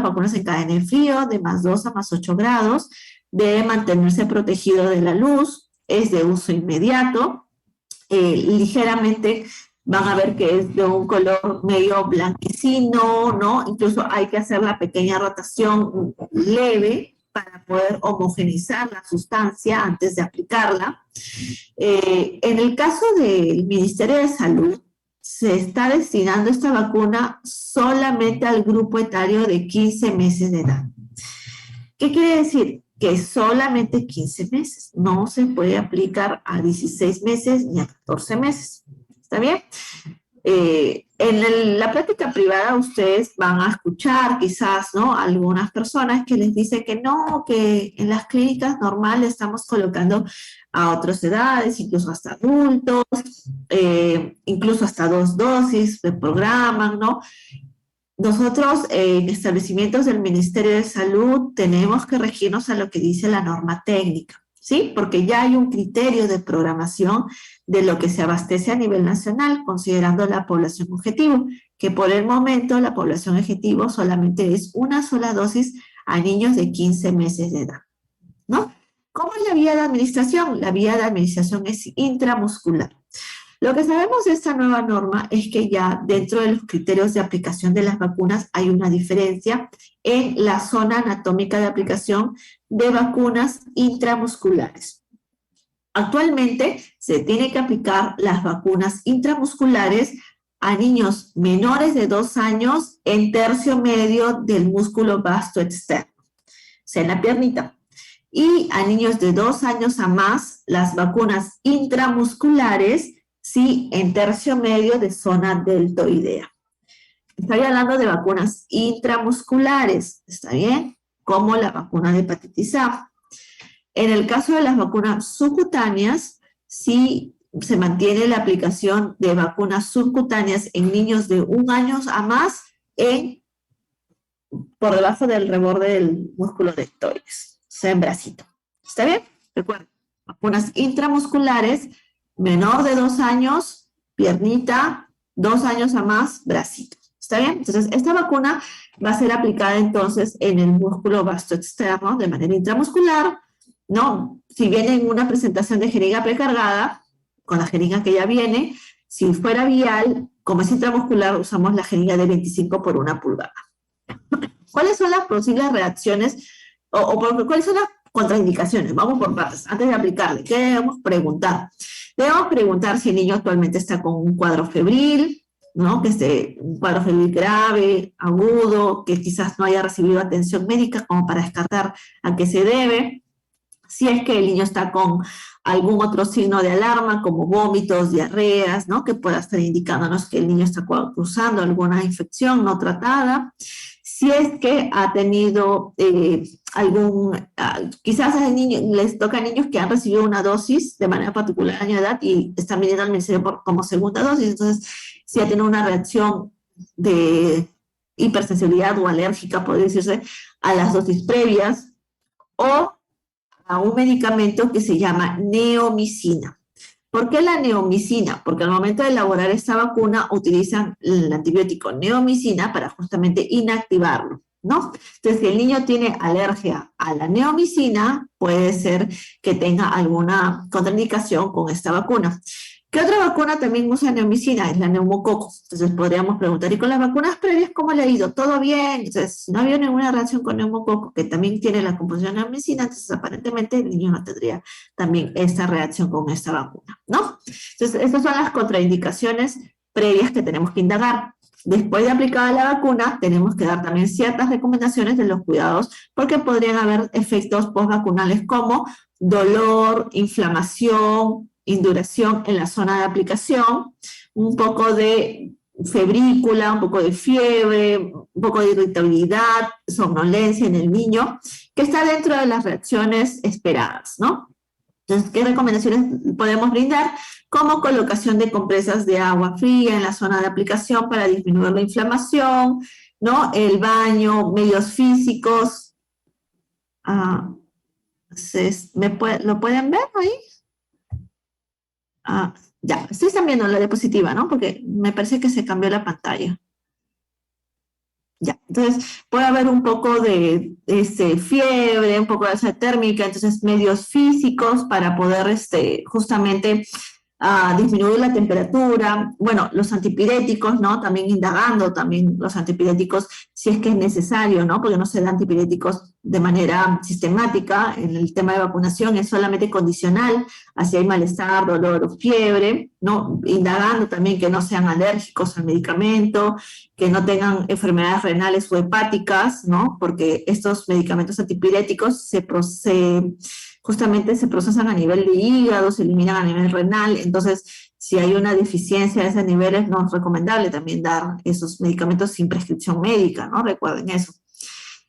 S1: vacunas en cadena de frío, de +2 a +8 grados. Debe mantenerse protegido de la luz, es de uso inmediato. Ligeramente van a ver que es de un color medio blanquecino, ¿no? Incluso hay que hacer la pequeña rotación leve para poder homogeneizar la sustancia antes de aplicarla. En el caso del Ministerio de Salud, se está destinando esta vacuna solamente al grupo etario de 15 meses de edad. ¿Qué quiere decir? Que solamente 15 meses, no se puede aplicar a 16 meses ni a 14 meses. ¿Está bien? En la práctica privada ustedes van a escuchar quizás, ¿no? Algunas personas que les dicen que no, que en las clínicas normales estamos colocando a otras edades, incluso hasta adultos, incluso hasta 2 dosis de programan, ¿no? Nosotros en establecimientos del Ministerio de Salud tenemos que regirnos a lo que dice la norma técnica, ¿sí? Porque ya hay un criterio de programación de lo que se abastece a nivel nacional, considerando la población objetivo, que por el momento la población objetivo solamente es una sola dosis a niños de 15 meses de edad, ¿no? ¿Cómo es la vía de administración? La vía de administración es intramuscular. Lo que sabemos de esta nueva norma es que ya dentro de los criterios de aplicación de las vacunas hay una diferencia en la zona anatómica de aplicación de vacunas intramusculares. Actualmente se tiene que aplicar las vacunas intramusculares a niños menores de 2 años en tercio medio del músculo vasto externo, o sea, en la piernita. Y a niños de 2 años a más, las vacunas intramusculares, sí, en tercio medio de zona deltoidea. Estoy hablando de vacunas intramusculares, ¿está bien? Como la vacuna de hepatitis A. En el caso de las vacunas subcutáneas, sí se mantiene la aplicación de vacunas subcutáneas en niños de 1 año a más por debajo del reborde del músculo deltoides, o sea, en bracito. ¿Está bien? Recuerden, vacunas intramusculares, menor de 2 años, piernita, 2 años a más, bracito. ¿Está bien? Entonces, esta vacuna va a ser aplicada entonces en el músculo vasto externo de manera intramuscular, ¿no? Si viene en una presentación de jeringa precargada, con la jeringa que ya viene, si fuera vial, como es intramuscular, usamos la jeringa de 25 por 1 pulgada. ¿Cuáles son las posibles reacciones cuáles son las contraindicaciones? Vamos por partes. Antes de aplicarle, ¿qué debemos preguntar? Debemos preguntar si el niño actualmente está con un cuadro febril, ¿no? Que esté un cuadro febril grave, agudo, que quizás no haya recibido atención médica como para descartar a qué se debe. Si es que el niño está con algún otro signo de alarma, como vómitos, diarreas, ¿no? Que pueda estar indicándonos que el niño está cruzando alguna infección no tratada. Si es que ha tenido quizás a les toca a niños que han recibido una dosis de manera particular año de edad y están viniendo al ministerio como segunda dosis, entonces si ha tenido una reacción de hipersensibilidad o alérgica, podría decirse, a las dosis previas, o a un medicamento que se llama neomicina. ¿Por qué la neomicina? Porque al momento de elaborar esta vacuna utilizan el antibiótico neomicina para justamente inactivarlo, ¿no? Entonces, si el niño tiene alergia a la neomicina, puede ser que tenga alguna contraindicación con esta vacuna. ¿Qué otra vacuna también usa neomicina? Es la neumococo. Entonces podríamos preguntar, ¿y con las vacunas previas cómo le ha ido? ¿Todo bien? Entonces, si no había ninguna reacción con neumococo, que también tiene la composición de neomicina, entonces aparentemente el niño no tendría también esta reacción con esta vacuna, ¿no? Entonces, estas son las contraindicaciones previas que tenemos que indagar. Después de aplicada la vacuna, tenemos que dar también ciertas recomendaciones de los cuidados, porque podrían haber efectos postvacunales como dolor, inflamación, induración en la zona de aplicación, un poco de febrícula, un poco de fiebre, un poco de irritabilidad, somnolencia en el niño, que está dentro de las reacciones esperadas, ¿no? Entonces, ¿qué recomendaciones podemos brindar? Como colocación de compresas de agua fría en la zona de aplicación para disminuir la inflamación, ¿no? El baño, medios físicos. ¿Lo pueden ver ahí? Ya, ustedes están viendo la diapositiva, ¿no? Porque me parece que se cambió la pantalla. Ya, entonces puede haber un poco de fiebre, un poco de alza térmica, entonces medios físicos para poder justamente disminuir la temperatura. Bueno, los antipiréticos, ¿no? También indagando también los antipiréticos si es que es necesario, ¿no? Porque no se da antipiréticos de manera sistemática. En el tema de vacunación es solamente condicional, así hay malestar, dolor o fiebre, ¿no? Indagando también que no sean alérgicos al medicamento, que no tengan enfermedades renales o hepáticas, ¿no? Porque estos medicamentos antipiréticos justamente se procesan a nivel de hígado, se eliminan a nivel renal, entonces si hay una deficiencia de esos niveles no es recomendable también dar esos medicamentos sin prescripción médica, ¿no? Recuerden eso.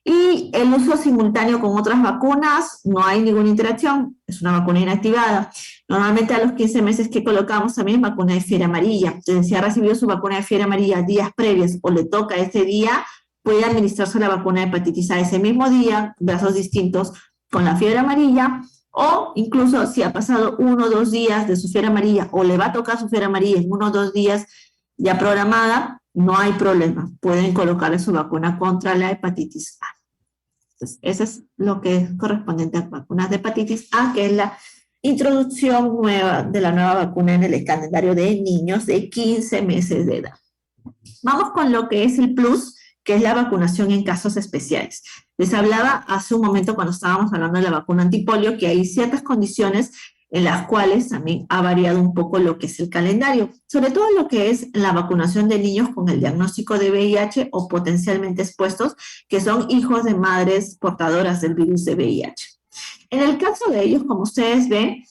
S1: Y el uso simultáneo con otras vacunas, no hay ninguna interacción, es una vacuna inactivada. Normalmente a los 15 meses que colocamos también vacuna de fiebre amarilla. Entonces, si ha recibido su vacuna de fiebre amarilla días previos o le toca ese día, puede administrarse la vacuna de hepatitis A ese mismo día, brazos distintos, con la fiebre amarilla, o incluso si ha pasado 1 o 2 días de su fiebre amarilla o le va a tocar su fiebre amarilla en 1 o 2 días ya programada, no hay problema, pueden colocarle su vacuna contra la hepatitis A. Entonces, eso es lo que es correspondiente a vacunas de hepatitis A, que es la introducción nueva de la nueva vacuna en el calendario de niños de 15 meses de edad. Vamos con lo que es el plus, que es la vacunación en casos especiales. Les hablaba hace un momento cuando estábamos hablando de la vacuna antipolio que hay ciertas condiciones en las cuales también ha variado un poco lo que es el calendario, sobre todo lo que es la vacunación de niños con el diagnóstico de VIH o potencialmente expuestos, que son hijos de madres portadoras del virus de VIH. En el caso de ellos, como ustedes ven,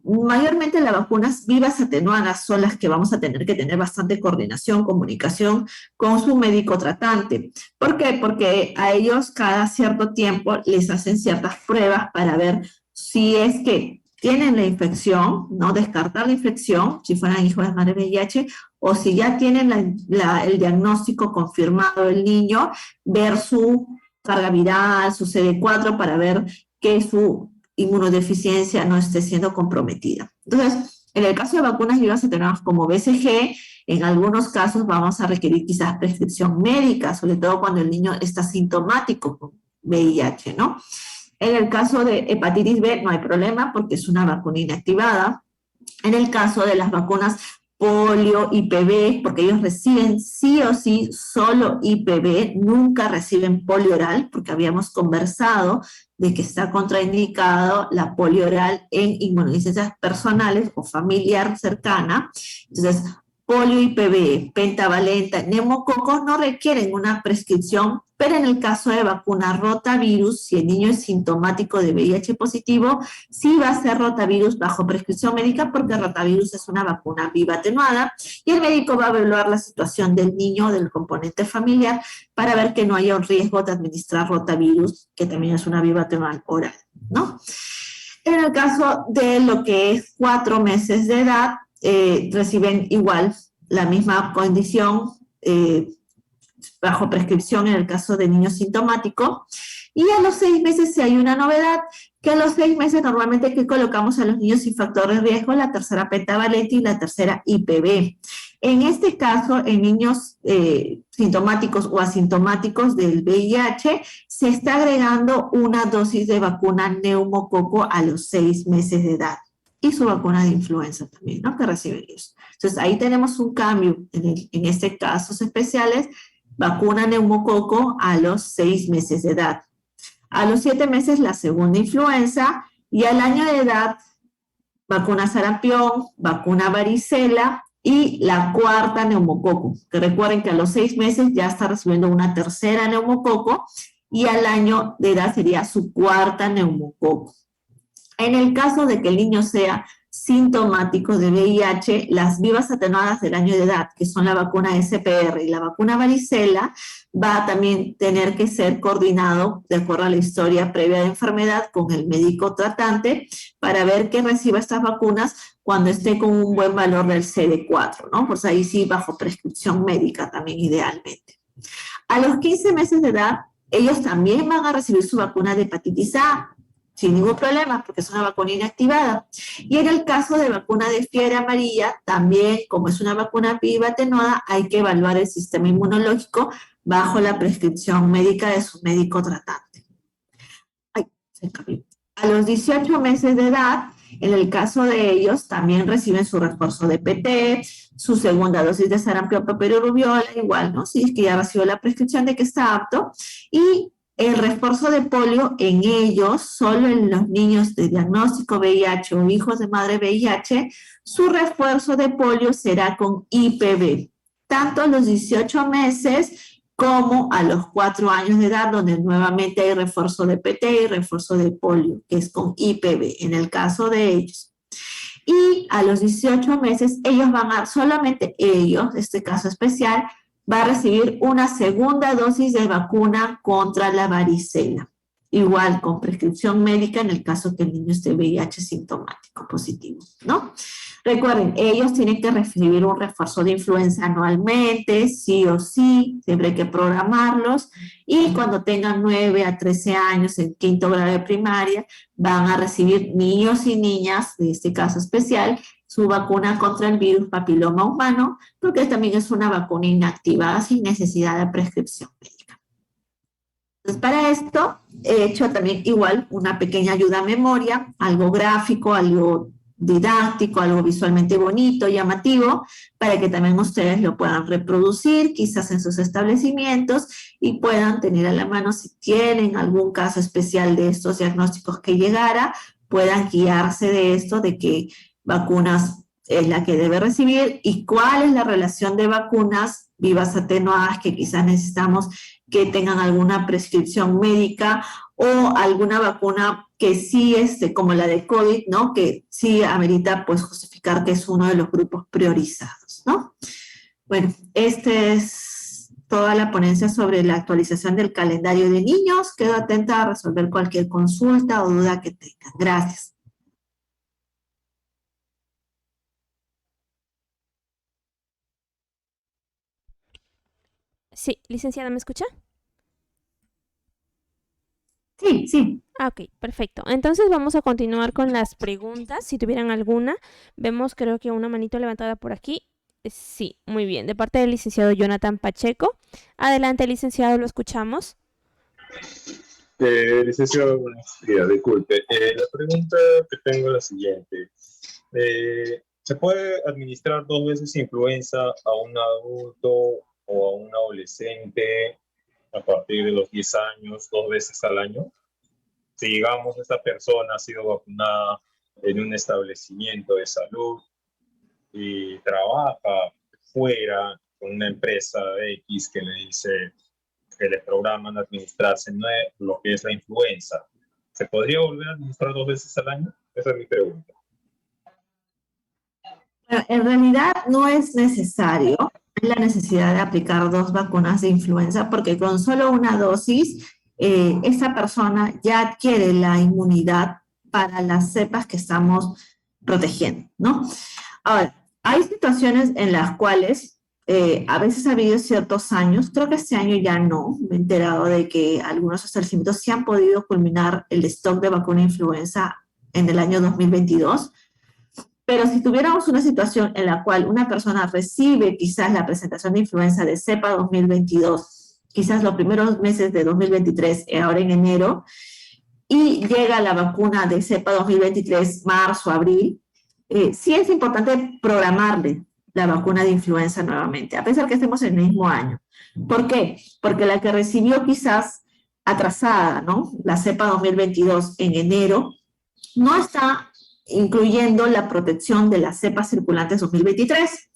S1: mayormente las vacunas vivas atenuadas son las que vamos a tener que tener bastante coordinación, comunicación con su médico tratante. ¿Por qué? Porque a ellos cada cierto tiempo les hacen ciertas pruebas para ver si es que tienen la infección, no descartar la infección, si fueran hijos de madre VIH, o si ya tienen el diagnóstico confirmado del niño, ver su carga viral, su CD4, para ver que su inmunodeficiencia no esté siendo comprometida. Entonces, en el caso de vacunas vivas atenuadas como BCG, en algunos casos vamos a requerir quizás prescripción médica, sobre todo cuando el niño está sintomático con VIH, ¿no? En el caso de hepatitis B no hay problema porque es una vacuna inactivada. En el caso de las vacunas polio, IPV, porque ellos reciben sí o sí solo IPV, nunca reciben polio oral, porque habíamos conversado de que está contraindicado la polio oral en inmunodeficiencias personales o familiar cercana. Entonces, polio, IPV, pentavalenta, neumococos no requieren una prescripción, pero en el caso de vacuna rotavirus, si el niño es sintomático de VIH positivo, sí va a ser rotavirus bajo prescripción médica, porque rotavirus es una vacuna viva atenuada y el médico va a evaluar la situación del niño, del componente familiar, para ver que no haya un riesgo de administrar rotavirus, que también es una viva atenuada oral, ¿no? En el caso de lo que es 4 meses de edad, reciben igual la misma condición, bajo prescripción en el caso de niños sintomáticos. Y a los 6 meses sí hay una novedad, que a los 6 meses normalmente que colocamos a los niños sin factor de riesgo, la tercera pentavalente y la tercera IPV. En este caso, en niños sintomáticos o asintomáticos del VIH, se está agregando una dosis de vacuna neumococo a los 6 meses de edad. Y su vacuna de influenza también, ¿no? Que reciben ellos. Entonces, ahí tenemos un cambio en este casos especiales, vacuna neumococo a los 6 meses de edad. A los 7 meses la segunda influenza y al año de edad vacuna sarampión, vacuna varicela y la cuarta neumococo. Que recuerden que a los 6 meses ya está recibiendo una tercera neumococo y al año de edad sería su cuarta neumococo. En el caso de que el niño sea sintomático de VIH, las vivas atenuadas del año de edad, que son la vacuna SPR y la vacuna varicela, va a también tener que ser coordinado de acuerdo a la historia previa de enfermedad con el médico tratante para ver que reciba estas vacunas cuando esté con un buen valor del CD4, ¿no? Pues ahí sí, bajo prescripción médica también idealmente. A los 15 meses de edad, ellos también van a recibir su vacuna de hepatitis A, sin ningún problema, porque es una vacuna inactivada. Y en el caso de vacuna de fiebre amarilla, también, como es una vacuna viva atenuada, hay que evaluar el sistema inmunológico bajo la prescripción médica de su médico tratante. Ay, se cambió. A los 18 meses de edad, en el caso de ellos, también reciben su refuerzo de PT, su segunda dosis de sarampión, papero, rubiola, igual, ¿no? Si es que ya recibió la prescripción de que está apto. Y el refuerzo de polio en ellos, solo en los niños de diagnóstico VIH o hijos de madre VIH, su refuerzo de polio será con IPV, tanto a los 18 meses como a los 4 años de edad, donde nuevamente hay refuerzo de PT y refuerzo de polio, que es con IPV, en el caso de ellos. Y a los 18 meses, ellos van a, solamente ellos, este caso especial, va a recibir una segunda dosis de vacuna contra la varicela, igual con prescripción médica en el caso que el niño esté VIH sintomático positivo, ¿no? Recuerden, ellos tienen que recibir un refuerzo de influenza anualmente, sí o sí, siempre hay que programarlos, y cuando tengan 9 a 13 años en quinto grado de primaria, van a recibir niños y niñas, de este caso especial, su vacuna contra el virus papiloma humano, porque también es una vacuna inactivada sin necesidad de prescripción médica. Entonces, para esto he hecho también igual una pequeña ayuda a memoria, algo gráfico, algo didáctico, algo visualmente bonito, llamativo, para que también ustedes lo puedan reproducir, quizás en sus establecimientos, y puedan tener a la mano, si tienen algún caso especial de estos diagnósticos que llegara, puedan guiarse de esto, de qué vacunas es la que debe recibir y cuál es la relación de vacunas vivas atenuadas que quizás necesitamos que tengan alguna prescripción médica o alguna vacuna que sí como la de COVID, ¿no? Que sí amerita pues justificar que es uno de los grupos priorizados, ¿no? Bueno, este es toda la ponencia sobre la actualización del calendario de niños. Quedo atenta a resolver cualquier consulta o duda que tengan. Gracias.
S2: Sí, licenciada, ¿me escucha?
S1: Sí, sí.
S2: Ah, ok, perfecto. Entonces vamos a continuar con las preguntas. Si tuvieran alguna, vemos creo que una manito levantada por aquí. Sí, muy bien. De parte del licenciado Jonathan Pacheco. Adelante, licenciado, lo escuchamos.
S3: Licenciado, buenos días, disculpe. La pregunta que tengo es la siguiente. ¿Se puede administrar 2 veces influenza a un adulto o a un adolescente a partir de los 10 años, 2 veces al año? Si, digamos, esta persona ha sido vacunada en un establecimiento de salud y trabaja fuera con una empresa X que le dice que les programan administrarse lo que es la influenza, ¿se podría volver a administrar 2 veces al año? Esa es mi pregunta.
S1: Bueno, en realidad no es necesario la necesidad de aplicar 2 vacunas de influenza porque con solo una dosis esa persona ya adquiere la inmunidad para las cepas que estamos protegiendo, ¿no? Ahora, hay situaciones en las cuales a veces ha habido ciertos años, creo que este año ya no, me he enterado de que algunos establecimientos sí han podido culminar el stock de vacuna influenza en el año 2022, pero si tuviéramos una situación en la cual una persona recibe quizás la presentación de influenza de cepa 2022, quizás los primeros meses de 2023, ahora en enero, y llega la vacuna de cepa 2023, marzo, abril, sí es importante programarle la vacuna de influenza nuevamente, a pesar que estemos en el mismo año. ¿Por qué? Porque la que recibió quizás atrasada, ¿no? La cepa 2022 en enero, no está incluyendo la protección de las cepas circulantes 2023.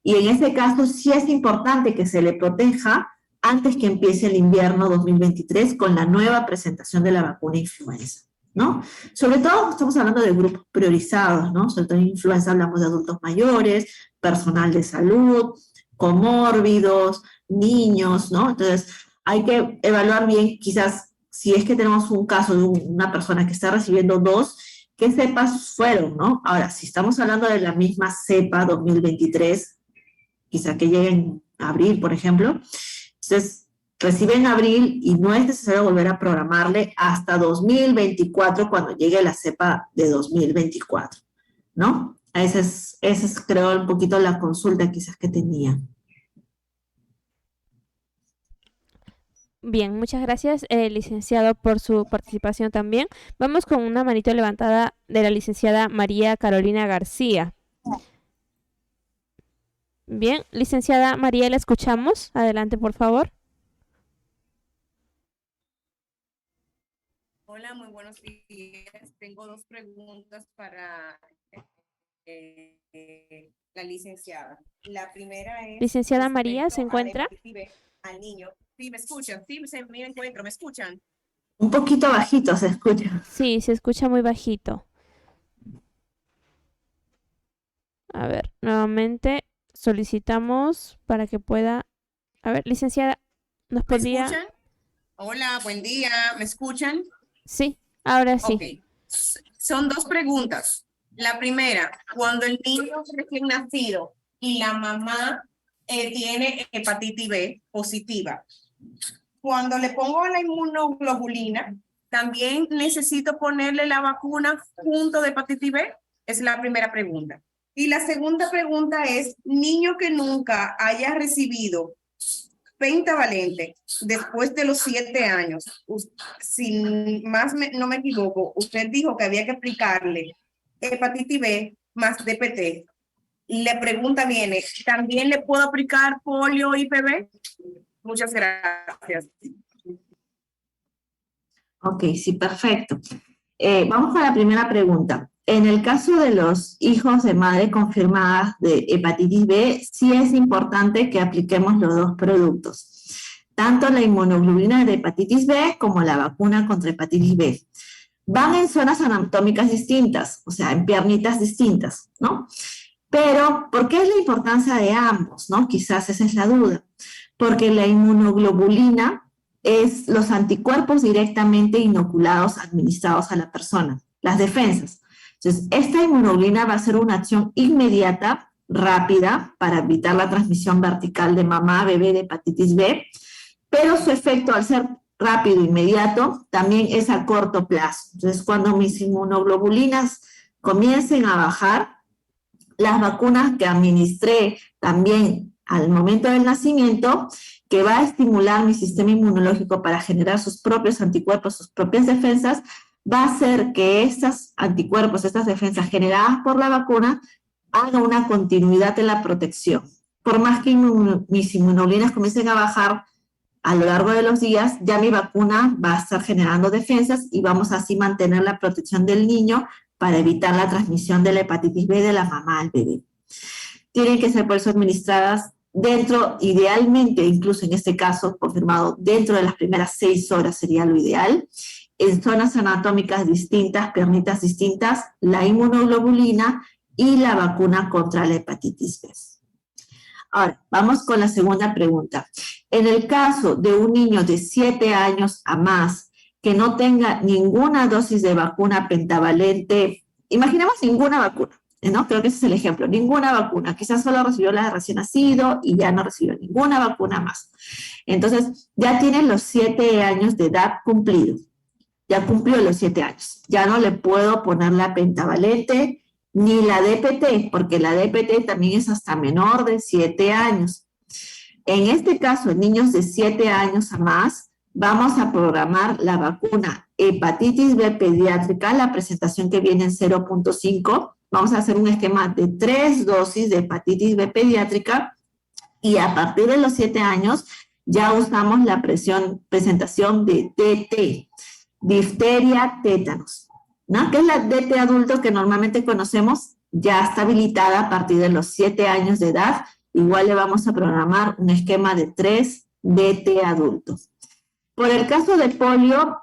S1: Y en este caso sí es importante que se le proteja antes que empiece el invierno 2023 con la nueva presentación de la vacuna influenza, ¿no? Sobre todo estamos hablando de grupos priorizados, ¿no? Sobre todo en influenza hablamos de adultos mayores, personal de salud, comórbidos, niños, ¿no? Entonces hay que evaluar bien quizás si es que tenemos un caso de una persona que está recibiendo 2, ¿qué cepas fueron, no? Ahora, si estamos hablando de la misma cepa 2023, quizá que llegue en abril, por ejemplo, entonces recibe en abril y no es necesario volver a programarle hasta 2024 cuando llegue la cepa de 2024, ¿no? Esa es creo un poquito la consulta quizás que tenía.
S2: Bien, muchas gracias, licenciado, por su participación también. Vamos con una manito levantada de la licenciada María Carolina García. Bien, licenciada María, la escuchamos. Adelante, por favor.
S4: Hola, muy buenos días. Tengo 2 preguntas para la licenciada. La primera es
S2: Licenciada María, ¿se encuentra?
S4: Al niño. Sí, me escuchan. Sí, me encuentro. ¿Me escuchan?
S1: Un poquito bajito se escucha.
S2: Sí, se escucha muy bajito. A ver, nuevamente solicitamos para que pueda... A ver, licenciada, ¿nos
S4: ¿Me
S2: podría...?
S4: escuchan? Hola, buen día. ¿Me escuchan?
S2: Sí, ahora sí.
S4: Ok. Son 2 preguntas. La primera, cuando el niño es recién nacido y la mamá tiene hepatitis B positiva, cuando le pongo la inmunoglobulina, ¿también necesito ponerle la vacuna junto de hepatitis B? Es la primera pregunta. Y la segunda pregunta es, niño que nunca haya recibido pentavalente después de los 7 años, si más no me equivoco, usted dijo que había que aplicarle hepatitis B más DPT. La pregunta viene, ¿también le puedo aplicar polio IPV? Muchas gracias.
S1: Ok, sí, perfecto. Vamos a la primera pregunta. En el caso de los hijos de madre confirmadas de hepatitis B, sí es importante que apliquemos los dos productos, tanto la inmunoglobulina de hepatitis B como la vacuna contra hepatitis B. Van en zonas anatómicas distintas, o sea, en piernitas distintas, ¿no? Pero, ¿por qué es la importancia de ambos, no? Quizás esa es la duda. Porque la inmunoglobulina es los anticuerpos directamente inoculados, administrados a la persona, las defensas. Entonces, esta inmunoglobulina va a ser una acción inmediata, rápida, para evitar la transmisión vertical de mamá a bebé de hepatitis B, pero su efecto, al ser rápido, inmediato, también es a corto plazo. Entonces, cuando mis inmunoglobulinas comiencen a bajar, las vacunas que administré también al momento del nacimiento, que va a estimular mi sistema inmunológico para generar sus propios anticuerpos, sus propias defensas, va a hacer que estos anticuerpos, estas defensas generadas por la vacuna, hagan una continuidad en la protección. Por más que mis inmunoglobulinas comiencen a bajar a lo largo de los días, ya mi vacuna va a estar generando defensas y vamos así mantener la protección del niño para evitar la transmisión de la hepatitis B de la mamá al bebé. Tienen que ser por eso administradas dentro, idealmente, incluso en este caso confirmado, dentro de las primeras 6 horas sería lo ideal, en zonas anatómicas distintas, piernitas distintas, la inmunoglobulina y la vacuna contra la hepatitis B. Ahora, vamos con la segunda pregunta. En el caso de un niño de 7 años a más que no tenga ninguna dosis de vacuna pentavalente, imaginemos ninguna vacuna, ¿no? Creo que ese es el ejemplo, ninguna vacuna, quizás solo recibió la de recién nacido y ya no recibió ninguna vacuna más. Entonces, ya tiene los 7 años de edad cumplidos, ya cumplió los 7 años, ya no le puedo poner la pentavalente ni la DPT, porque la DPT también es hasta menor de 7 años. En este caso, en niños de 7 años a más, vamos a programar la vacuna hepatitis B pediátrica, la presentación que viene en 0.5. Vamos a hacer un esquema de 3 dosis de hepatitis B pediátrica y a partir de los 7 años ya usamos la presentación de DT, difteria, tétanos, ¿no? Que es la DT adulto que normalmente conocemos, ya está habilitada a partir de los 7 años de edad. Igual le vamos a programar un esquema de 3 DT adultos. Por el caso de polio,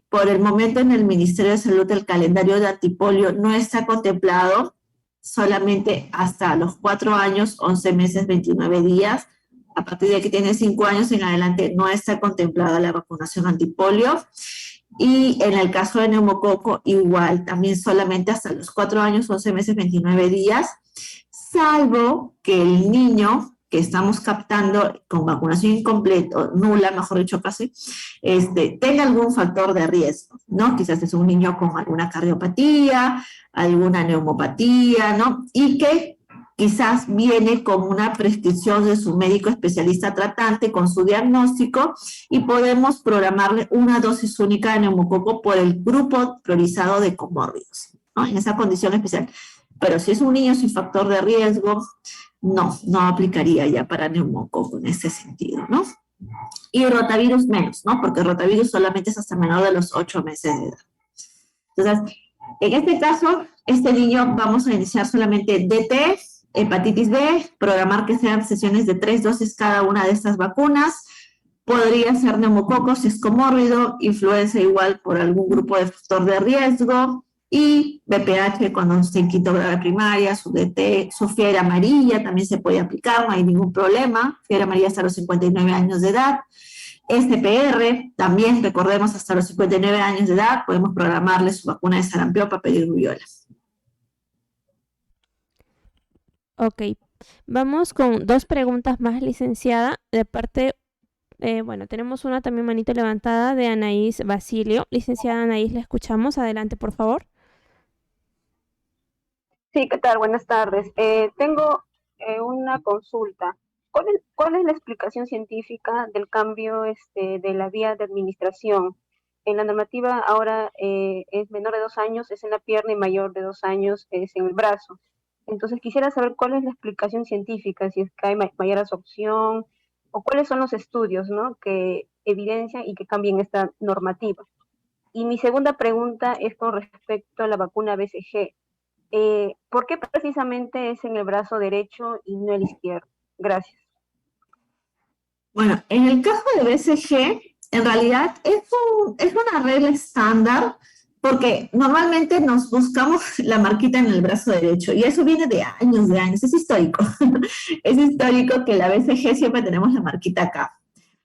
S1: por el momento en el Ministerio de Salud el calendario de antipolio no está contemplado, solamente hasta los 4 años, 11 meses, 29 días. A partir de que tiene 5 años en adelante no está contemplada la vacunación antipolio. Y en el caso de neumococo, igual, también solamente hasta los 4 años, 11 meses, 29 días, salvo que el niño que estamos captando con vacunación incompleta, nula, mejor dicho casi, tenga algún factor de riesgo, ¿no? Quizás es un niño con alguna cardiopatía, alguna neumopatía, ¿no? Y que quizás viene con una prescripción de su médico especialista tratante con su diagnóstico y podemos programarle una dosis única de neumococo por el grupo priorizado de comórbidos, ¿no? En esa condición especial. Pero si es un niño sin factor de riesgo, no aplicaría ya para neumococo en ese sentido, ¿no? Y rotavirus menos, ¿no? Porque rotavirus solamente es hasta menor de los 8 meses de edad. Entonces, en este caso, este niño vamos a iniciar solamente DT, hepatitis B, programar que sean sesiones de 3 dosis cada una de estas vacunas. Podría ser neumococo si es comórbido, influenza igual por algún grupo de factor de riesgo, y BPH cuando esté en quinto grado de primaria, su DT, su fiebre amarilla también se puede aplicar, no hay ningún problema, fiebre amarilla hasta los 59 años de edad. SPR, también recordemos hasta los 59 años de edad, podemos programarle su vacuna de sarampión, papel y rubiola.
S2: Ok, vamos con 2 preguntas más, licenciada, de parte, bueno, tenemos una también manito levantada de Anaís Basilio. Licenciada Anaís, la escuchamos, adelante por favor.
S5: Sí, ¿qué tal? Buenas tardes. Tengo una consulta. ¿Cuál es la explicación científica del cambio de la vía de administración? En la normativa ahora es menor de 2 años, es en la pierna, y mayor de 2 años es en el brazo. Entonces quisiera saber cuál es la explicación científica, si es que hay mayor absorción, o cuáles son los estudios, ¿no?, que evidencian y que cambien esta normativa. Y mi segunda pregunta es con respecto a la vacuna BCG. ¿Por qué precisamente es en el brazo derecho y no el izquierdo? Gracias.
S1: Bueno, en el caso de BCG, en realidad es una regla estándar porque normalmente nos buscamos la marquita en el brazo derecho y eso viene de años, es histórico. Es histórico que la BCG siempre tenemos la marquita acá.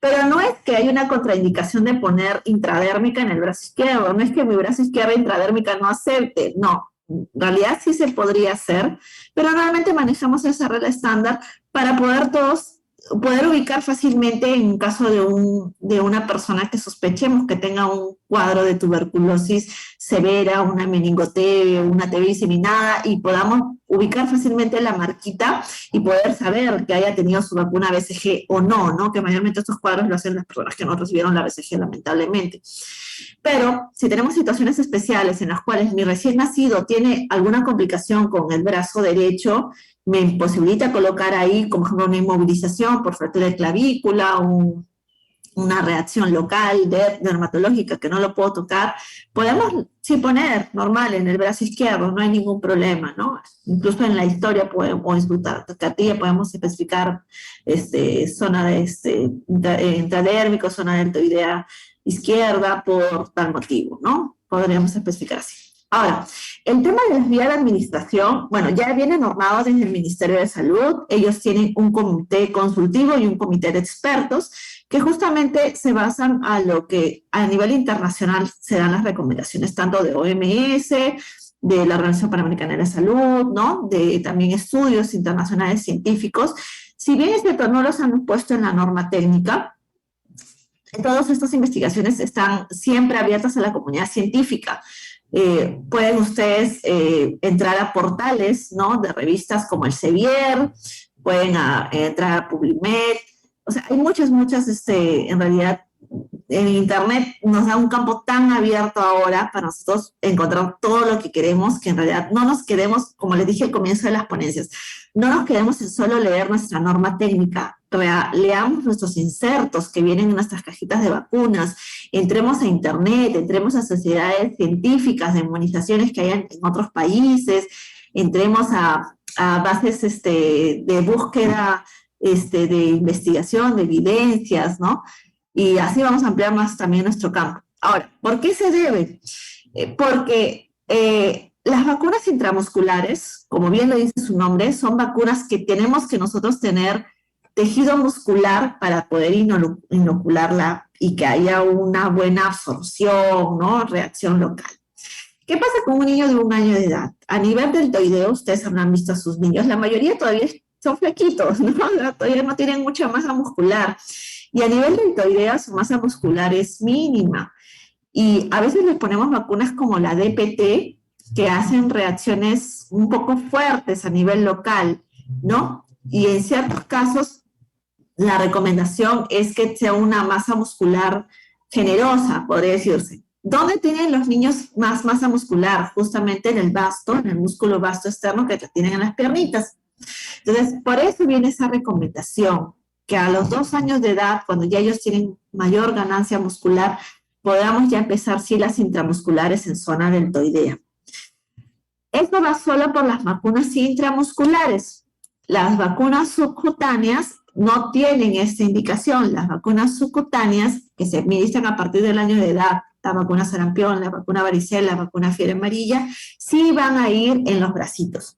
S1: Pero no es que hay una contraindicación de poner intradérmica en el brazo izquierdo, no es que mi brazo izquierdo intradérmica no acepte, no. En realidad sí se podría hacer, pero normalmente manejamos esa regla estándar para poder ubicar fácilmente en caso de una persona que sospechemos que tenga un cuadro de tuberculosis severa, una meningote, una TB diseminada, y podamos ubicar fácilmente la marquita y poder saber que haya tenido su vacuna BCG o no, ¿no? Que mayormente estos cuadros lo hacen las personas que no recibieron la BCG, lamentablemente. Pero si tenemos situaciones especiales en las cuales mi recién nacido tiene alguna complicación con el brazo derecho, me imposibilita colocar ahí, como ejemplo, una inmovilización por fractura de clavícula, una reacción local dermatológica que no lo puedo tocar, podemos sí poner normal en el brazo izquierdo, no hay ningún problema, ¿no? Incluso en la historia o en su cartilla podemos especificar zona de intradérmico, zona deltoidea izquierda por tal motivo, ¿no? Podríamos especificar así. Ahora, el tema de las vías de administración, bueno, ya viene normado desde el Ministerio de Salud. Ellos tienen un comité consultivo y un comité de expertos que justamente se basan a lo que a nivel internacional se dan las recomendaciones, tanto de OMS, de la Organización Panamericana de la Salud, ¿no? De también estudios internacionales científicos. Si bien es cierto, no los han puesto en la norma técnica, todas estas investigaciones están siempre abiertas a la comunidad científica. Pueden ustedes entrar a portales, ¿no? De revistas como el Sevier, pueden entrar a PubMed. O sea, hay muchas, en realidad, en Internet nos da un campo tan abierto ahora para nosotros encontrar todo lo que queremos, que en realidad no nos quedemos, como les dije al comienzo de las ponencias, no nos quedemos en solo leer nuestra norma técnica, leamos nuestros insertos que vienen en nuestras cajitas de vacunas, entremos a Internet, entremos a sociedades científicas de inmunizaciones que hay en otros países, entremos a bases de búsqueda, de investigación, de evidencias, ¿no? Y así vamos a ampliar más también nuestro campo. Ahora, ¿por qué se debe? Porque las vacunas intramusculares, como bien lo dice su nombre, son vacunas que tenemos que nosotros tener tejido muscular para poder inocularla y que haya una buena absorción, ¿no? Reacción local. ¿Qué pasa con un niño de 1 año de edad? A nivel deltoideo, ustedes habrán visto a sus niños, la mayoría todavía son flequitos, ¿no? Todavía no tienen mucha masa muscular. Y a nivel deltoidea, su masa muscular es mínima. Y a veces les ponemos vacunas como la DPT, que hacen reacciones un poco fuertes a nivel local, ¿no? Y en ciertos casos, la recomendación es que sea una masa muscular generosa, podría decirse. ¿Dónde tienen los niños más masa muscular? Justamente en el vasto, en el músculo vasto externo que tienen en las piernitas. Entonces, por eso viene esa recomendación, que a los 2 años de edad, cuando ya ellos tienen mayor ganancia muscular, podamos ya empezar sí las intramusculares en zona deltoidea. Esto va solo por las vacunas intramusculares. Las vacunas subcutáneas no tienen esta indicación. Las vacunas subcutáneas que se administran a partir del año de edad, la vacuna sarampión, la vacuna varicela, la vacuna fiebre amarilla, sí van a ir en los bracitos.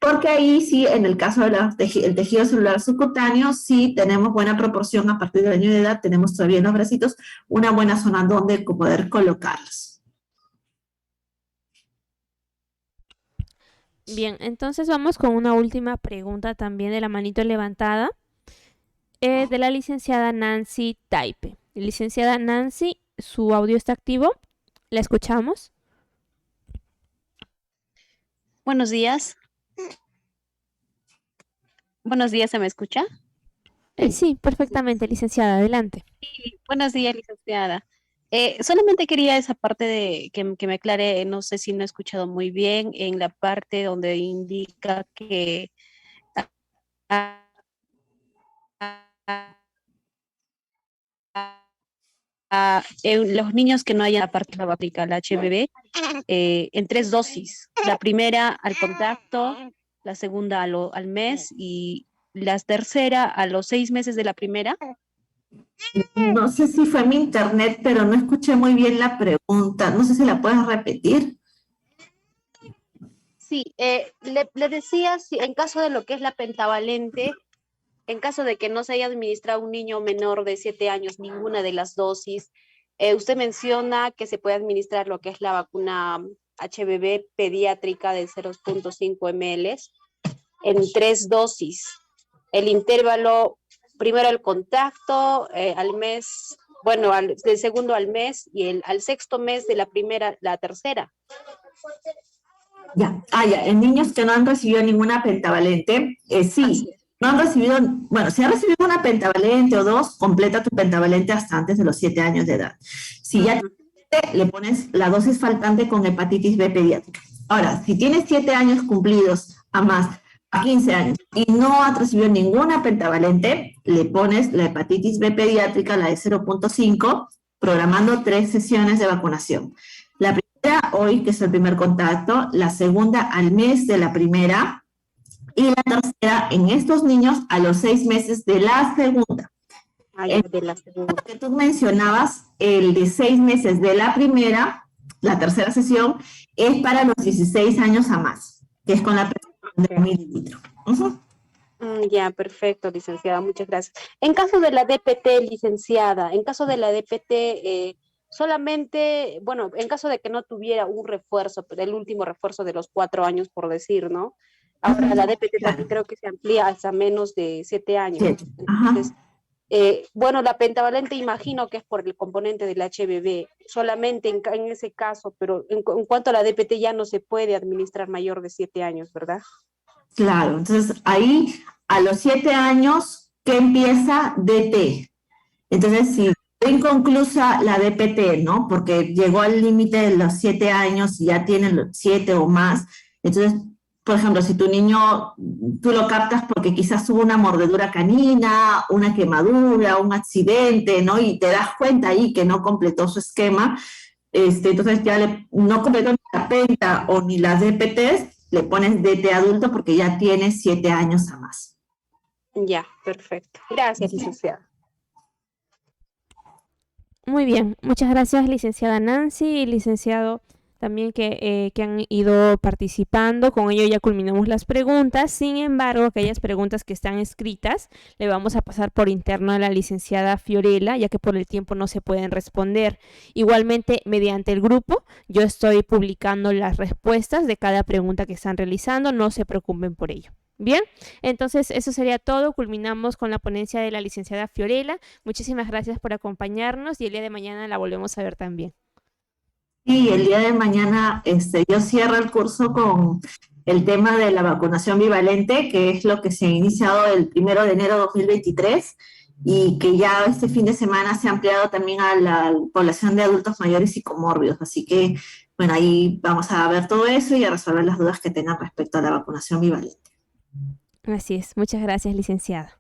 S1: Porque ahí sí, en el caso del tejido celular subcutáneo, sí tenemos buena proporción a partir del año de edad, tenemos todavía en los bracitos una buena zona donde poder colocarlos.
S2: Bien, entonces vamos con una última pregunta también de la manito levantada, de la licenciada Nancy Taipe. Licenciada Nancy, su audio está activo. ¿La escuchamos?
S6: Buenos días. Buenos días, ¿se me escucha?
S2: Sí, perfectamente, licenciada, adelante.
S6: Sí, buenos días, licenciada. Solamente quería esa parte de que me aclare, no sé si no he escuchado muy bien, en la parte donde indica que los niños que no hayan aparte la vacuna, la HBV, en 3 dosis. La primera al contacto, la segunda al mes y la tercera a los 6 meses de la primera.
S1: No sé si fue mi internet, pero no escuché muy bien la pregunta. No sé si la puedes repetir.
S6: Sí, le decía, si en caso de lo que es la pentavalente, en caso de que no se haya administrado a un niño menor de 7 años ninguna de las dosis, usted menciona que se puede administrar lo que es la vacuna HBV pediátrica de 0.5 ml en 3 dosis. El intervalo, primero el contacto, al mes, bueno, del segundo al mes y al sexto mes de la primera, la tercera.
S1: Ya, en niños que no han recibido ninguna pentavalente, sí, no han recibido, bueno, si han recibido una pentavalente o dos, completa tu pentavalente hasta antes de los 7 años de edad. Si ya le pones la dosis faltante con hepatitis B pediátrica. Ahora, si tienes 7 años cumplidos a más, a 15 años, y no has recibido ninguna pentavalente, le pones la hepatitis B pediátrica, la de 0.5, programando 3 sesiones de vacunación. La primera hoy, que es el primer contacto, la segunda al mes de la primera, y la tercera en estos niños a los 6 meses de la segunda.
S6: De la segunda.
S1: Que tú mencionabas, el de 6 meses de la primera, la tercera sesión, es para los 16 años a más, que es con la prescripción de mililitro.
S6: Ya, perfecto, licenciada, muchas gracias. En caso de la DPT, licenciada, en caso de la DPT, solamente, bueno, en caso de que no tuviera un refuerzo, el último refuerzo de los 4 años, por decir, ¿no? Ahora la DPT también creo que se amplía hasta menos de 7 años. Entonces, bueno, la pentavalente imagino que es por el componente del HBV, solamente en ese caso, pero en cuanto a la DPT ya no se puede administrar mayor de 7 años, ¿verdad?
S1: Claro, entonces ahí a los 7 años que empieza DT. Entonces, si fue inconclusa la DPT, ¿no? Porque llegó al límite de los 7 años y ya tiene los 7 o más, entonces, por ejemplo, si tu niño, tú lo captas porque quizás tuvo una mordedura canina, una quemadura, un accidente, ¿no? Y te das cuenta ahí que no completó su esquema, entonces ya no completó ni la penta o ni las DPTs, le pones DT adulto porque ya tiene 7 años a más.
S6: Ya, perfecto. Gracias, licenciada.
S2: Muy bien, muchas gracias, licenciada Nancy y licenciado también que han ido participando. Con ello ya culminamos las preguntas. Sin embargo, aquellas preguntas que están escritas le vamos a pasar por interno a la licenciada Fiorella, ya que por el tiempo no se pueden responder. Igualmente, mediante el grupo, yo estoy publicando las respuestas de cada pregunta que están realizando. No se preocupen por ello. Bien, entonces eso sería todo. Culminamos con la ponencia de la licenciada Fiorella. Muchísimas gracias por acompañarnos y el día de mañana la volvemos a ver también.
S1: Sí, el día de mañana yo cierro el curso con el tema de la vacunación bivalente, que es lo que se ha iniciado el 1 de enero de 2023 y que ya este fin de semana se ha ampliado también a la población de adultos mayores y comórbidos. Así que, bueno, ahí vamos a ver todo eso y a resolver las dudas que tengan respecto a la vacunación bivalente.
S2: Así es. Muchas gracias, licenciada.